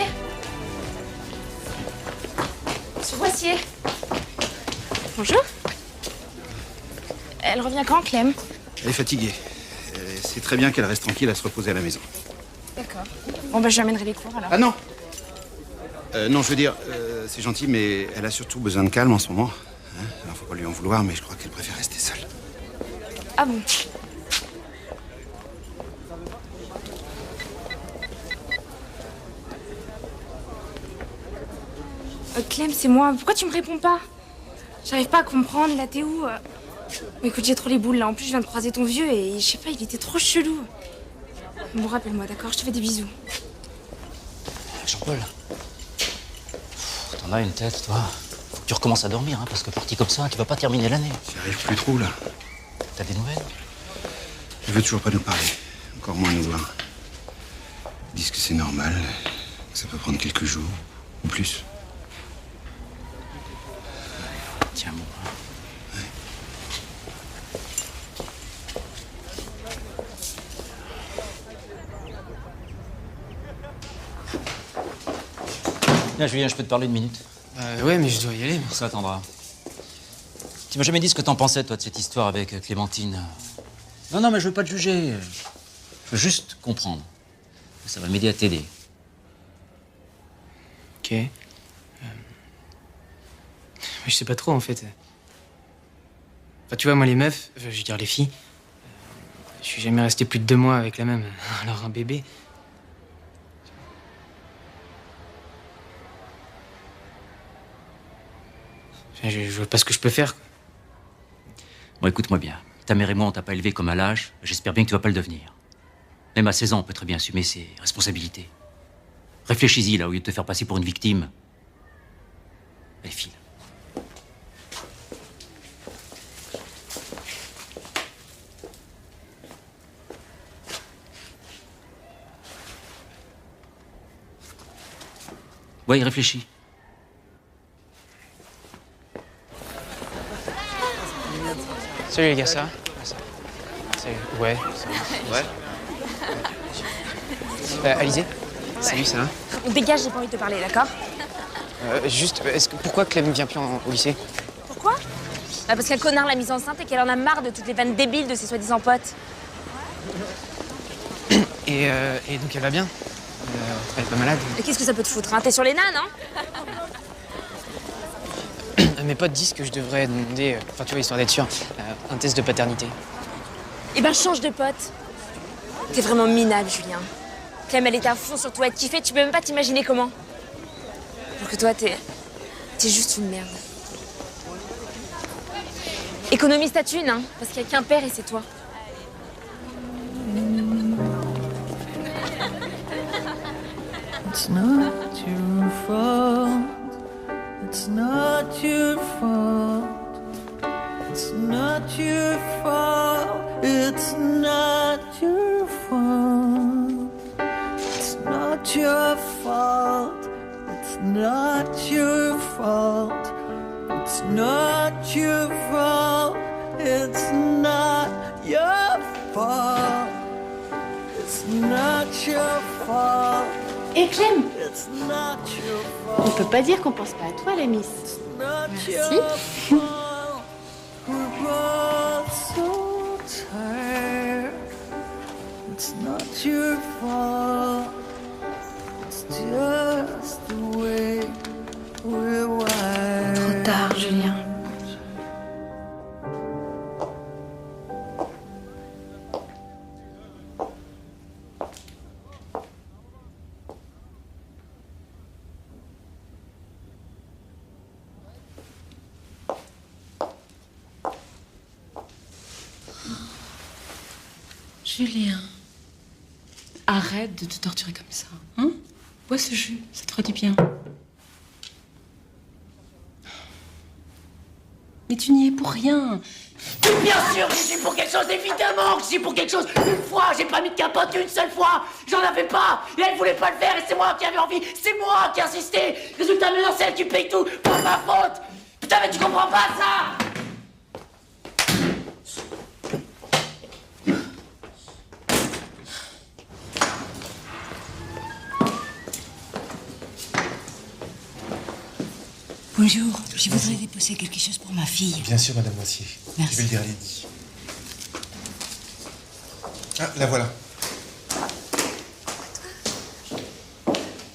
Monsieur Boissier? Bonjour. Elle revient quand, Clem? Elle est fatiguée. C'est très bien qu'elle reste tranquille à se reposer à la maison. D'accord. Bon, bah, je lui amènerai les cours, alors. Ah non! Non, je veux dire, c'est gentil, mais elle a surtout besoin de calme en ce moment. Hein, alors, faut pas lui en vouloir, mais je crois qu'elle préfère rester seule. Ah bon? Clem, c'est moi. Pourquoi tu me réponds pas? J'arrive pas à comprendre. Là, t'es où? Bon, écoute, j'ai trop les boules, là. En plus, je viens de croiser ton vieux et je sais pas, il était trop chelou. Bon, rappelle-moi, d'accord? Je te fais des bisous. Jean-Paul, t'en as une tête, toi. Faut que tu recommences à dormir, hein, parce que parti comme ça, tu vas pas terminer l'année. J'y arrive plus trop, là. T'as des nouvelles? Elle veut toujours pas nous parler. Encore moins nous voir. Ils disent que c'est normal, que ça peut prendre quelques jours, ou plus. Tiens, bon. Viens, Julien, je peux te parler une minute? Ouais, mais je dois y aller. Moi. Ça attendra. Tu m'as jamais dit ce que t'en pensais, toi, de cette histoire avec Clémentine. Non, mais je veux pas te juger. Je veux juste comprendre. Ça va m'aider à t'aider. Ok. Je sais pas trop, en fait. Enfin, tu vois, moi, les meufs, je veux dire les filles, je suis jamais resté plus de 2 mois avec la même. Alors, un bébé... Je vois pas ce que je peux faire. Bon, écoute-moi bien. Ta mère et moi, on t'a pas élevé comme à l'âge. J'espère bien que tu vas pas le devenir. Même à 16 ans, on peut très bien assumer ses responsabilités. Réfléchis-y, là, au lieu de te faire passer pour une victime. Allez, file. Ouais, réfléchis. Salut les gars, ça va? Salut. Ouais, ça va. Ouais. Alizé? Salut, ça va? Dégage, j'ai pas envie de te parler, d'accord? Juste, pourquoi Clem vient plus au lycée? Pourquoi? Bah parce qu'un connard l'a mise enceinte et qu'elle en a marre de toutes les vannes débiles de ses soi-disant potes. Et donc elle va bien? Elle est pas malade? Et qu'est-ce que ça peut te foutre, hein? T'es sur les nains, non? Mes potes disent que je devrais demander, enfin tu vois, histoire d'être sûr, un test de paternité. Eh ben change de pote. T'es vraiment minable, Julien. Clem, elle était à fond sur toi, elle kiffait, tu peux même pas t'imaginer comment. Alors que toi, t'es juste une merde. Économise ta thune, hein, parce qu'il y a qu'un père et c'est toi. It's not your fault. It's not your fault. It's not not your fault. It's not your fault. It's not your fault. It's not your fault. It's not your fault. It's not your fault. It's not your fault. Et Clem, It's not your fault. on peut pas dire qu'on pense pas à toi, la Miss. Merci. We're both so tired. It's not your fault. It's just the way we're wired. Trop tard, Julien. Julien, arrête de te torturer comme ça, hein? Bois ce jus, ça te fera du bien. Mais tu n'y es pour rien. Bien sûr, je suis pour quelque chose, évidemment que je suis pour quelque chose. Une fois, j'ai pas mis de capote une seule fois. J'en avais pas. Et elle voulait pas le faire et c'est moi qui avais envie. C'est moi qui ai insisté. Résultat, maintenant, c'est elle qui paye tout. Pas ma faute. Putain, mais tu comprends pas ça. Bonjour, je voudrais déposer quelque chose pour ma fille. Bien sûr, Madame Boissier. Merci. Je vais le dire à Lydie. Ah, la voilà.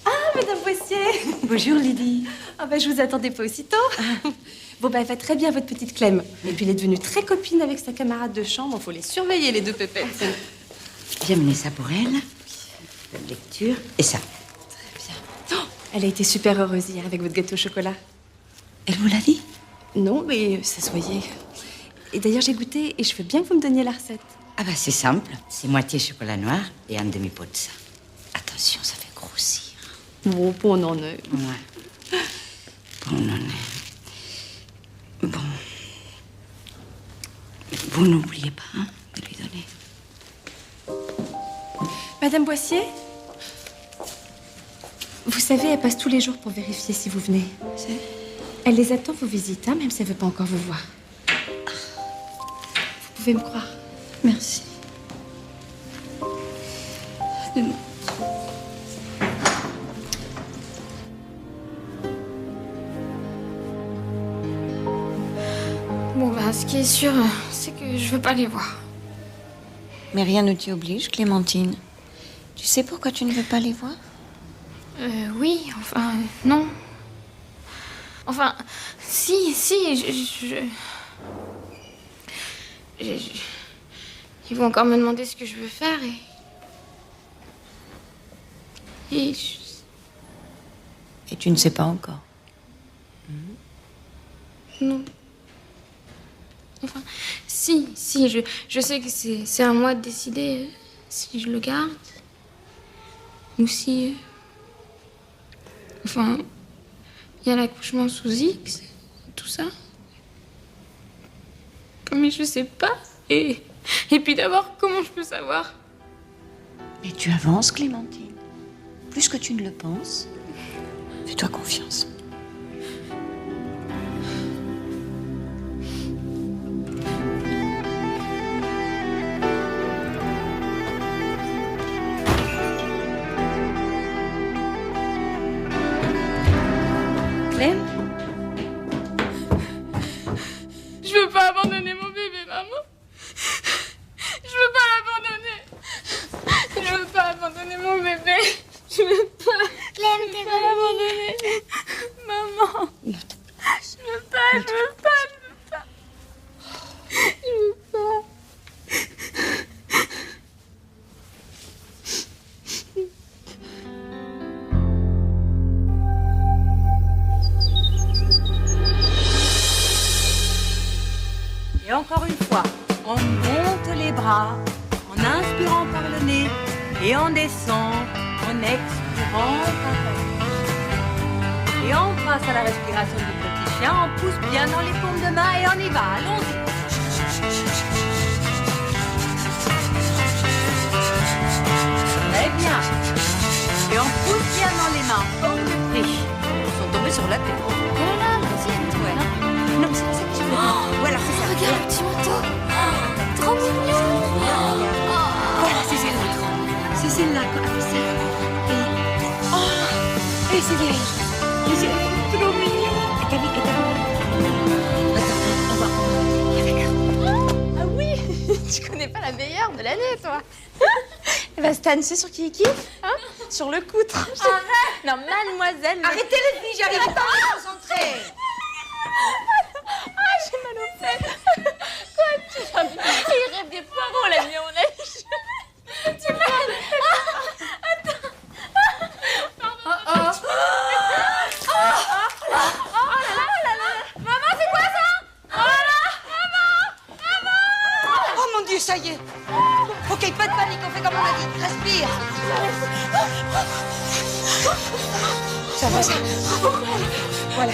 Ah, Madame Boissier. Bonjour, Lydie. Ah ben, je vous attendais pas aussitôt. Bon, ben, elle va très bien, votre petite Clem. Et puis, elle est devenue très copine avec sa camarade de chambre. Il faut les surveiller, les deux pépettes. J'ai amené ça pour elle. La lecture et ça. Oh, elle a été super heureuse hier avec votre gâteau au chocolat. Elle vous l'a dit? Non, mais ça se voyait. Et d'ailleurs, j'ai goûté et je veux bien que vous me donniez la recette. Ah bah c'est simple. C'est moitié chocolat noir et un demi-pot de ça. Attention, ça fait grossir. Bon, on en est. Ouais. Bon, on en est. Bon. Vous n'oubliez pas hein, de lui donner. Madame Boissier, vous savez, elle passe tous les jours pour vérifier si vous venez. Elle les attend, vos visites, hein, même si elle ne veut pas encore vous voir. Vous pouvez me croire. Merci. Bon, bah, ce qui est sûr, c'est que je veux pas les voir. Mais rien ne t'y oblige, Clémentine. Tu sais pourquoi tu ne veux pas les voir? Oui, enfin, non. Enfin, si, ils vont encore me demander ce que je veux faire et Et tu ne sais pas encore. non. Enfin, si, je sais que c'est à moi de décider si je le garde ou si... Enfin, il y a l'accouchement sous X, tout ça. Mais je sais pas. Et puis d'abord, comment je peux savoir? Mais tu avances, Clémentine. Plus que tu ne le penses. Fais-toi confiance. Clem, Je veux pas abandonner mon bébé, maman. Je veux pas l'abandonner. Je veux pas abandonner mon bébé. Je veux pas. Clem, Je veux pas l'abandonner. Maman. Je veux pas, je veux pas, je veux pas. Je veux pas. Et encore une fois, on monte les bras en inspirant par le nez et on descend en expirant par la bouche. Et on passe à la respiration du petit chien, on pousse bien dans les paumes de main et on y va. Allons-y. Et on pousse bien dans les mains, hors de prix. Ils sont tombés sur la tête. Oh là là, mais c'est Ouais. Non, mais c'est ça que je veux. Voilà, c'est ça. Regarde le petit manteau. Trop mignon. Voilà, c'est celle-là. C'est celle-là, quoi. Ah, c'est ça. Et c'est vieille. Et c'est trop mignon. Et t'as vu. Attends, on va. Ah oui. Tu connais pas la meilleure de l'année, toi. Eh ben, Stan, c'est sur qui il kiffe, hein? Sur le coutre. Arrête. Non, mademoiselle. Arrêtez les filles, j'arrive pas à me concentrer. Ah, j'ai mal aux fesses. Quoi, tu vas bien? Il rêve des poireaux la nuit, on a dit. Tu parles. Attends. Pardon. Oh là là. Maman, c'est quoi ça? Oh là là. Maman. Oh mon Dieu, ça y est. Ok, pas de panique, on fait comme on a dit. Respire. Ça va, ça. Voilà.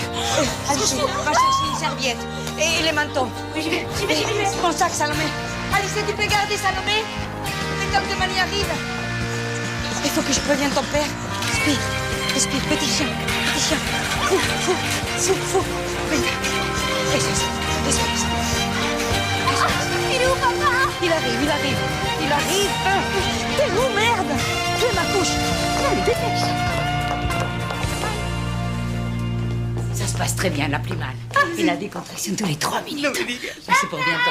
Allez, va chercher une serviette. Et les manteaux. Oui, j'y vais. Mon sac, Salomé. Alice, tu peux garder Salomé? Le temps que Mani arrive. Il faut que je prévienne ton père. Respire, petit chien. Fou. Venga. Respire. Il est où, papa? Il arrive. T'es où, merde? Tu es ma couche. Allez, dépêche. Ça se passe très bien, la plus mal. Il a des contractions tous les 3 minutes. Mais c'est pour bientôt.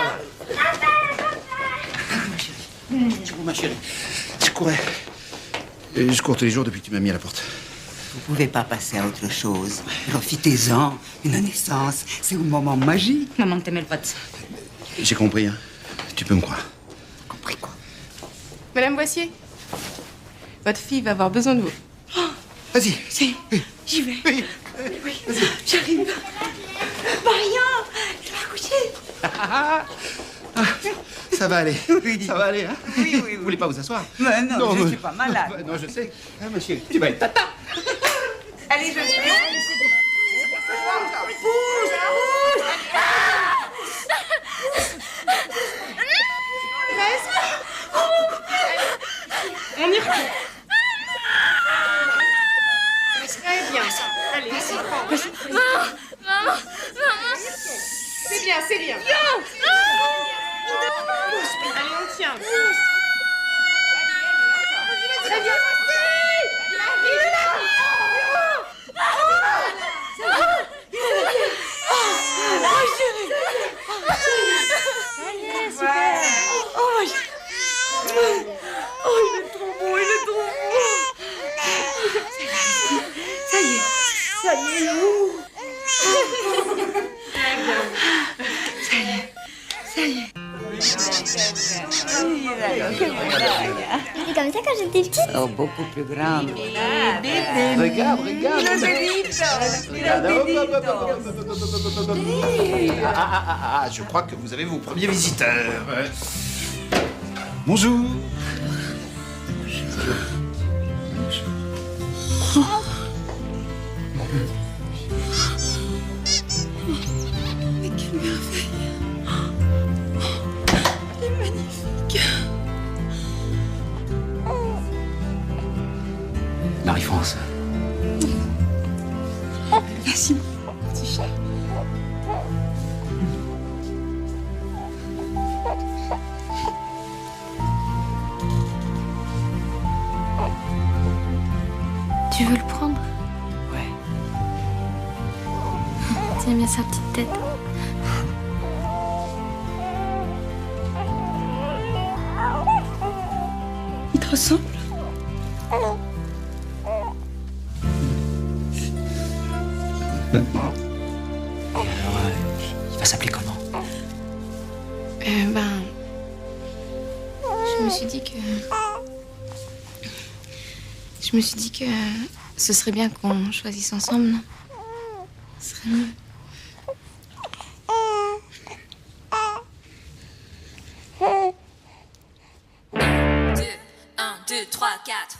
Ma chérie, je courais. Et je cours tous les jours depuis que tu m'as mis à la porte. Vous pouvez pas passer à autre chose. Profitez-en. Une naissance, c'est un moment magique. Maman, ne te mêle pas de ça. J'ai compris, hein. Tu peux me croire. Compris quoi? Madame Boissier, votre fille va avoir besoin de vous. Vas-y. Si, j'y vais. Oui. J'arrive. Marion, je vais accoucher. Ça va aller. Ça va aller, hein. Oui. Vous voulez pas vous asseoir? Mais non, je suis pas malade. Non, je sais. Hein, ma chérie, tu vas être tata. Allez, je vais. On y retourne. Très bien. Allez, Maman. c'est bien. Allez, on tient. Très bien. Ça y est. C'était comme ça quand j'étais petite. Oh, beaucoup plus grande. Regarde. Je crois que vous avez vos premiers visiteurs. Bonjour. Mais quelle merveille. Il est magnifique. Marie-France. Vas-y, mon petit chat. Tu veux le prendre? Ouais. Tiens bien sa petite tête. Il te ressemble? Il va s'appeler comment? Je me suis dit que ce serait bien qu'on choisisse ensemble, non? Ce serait mieux. 1, 2, 3, 4.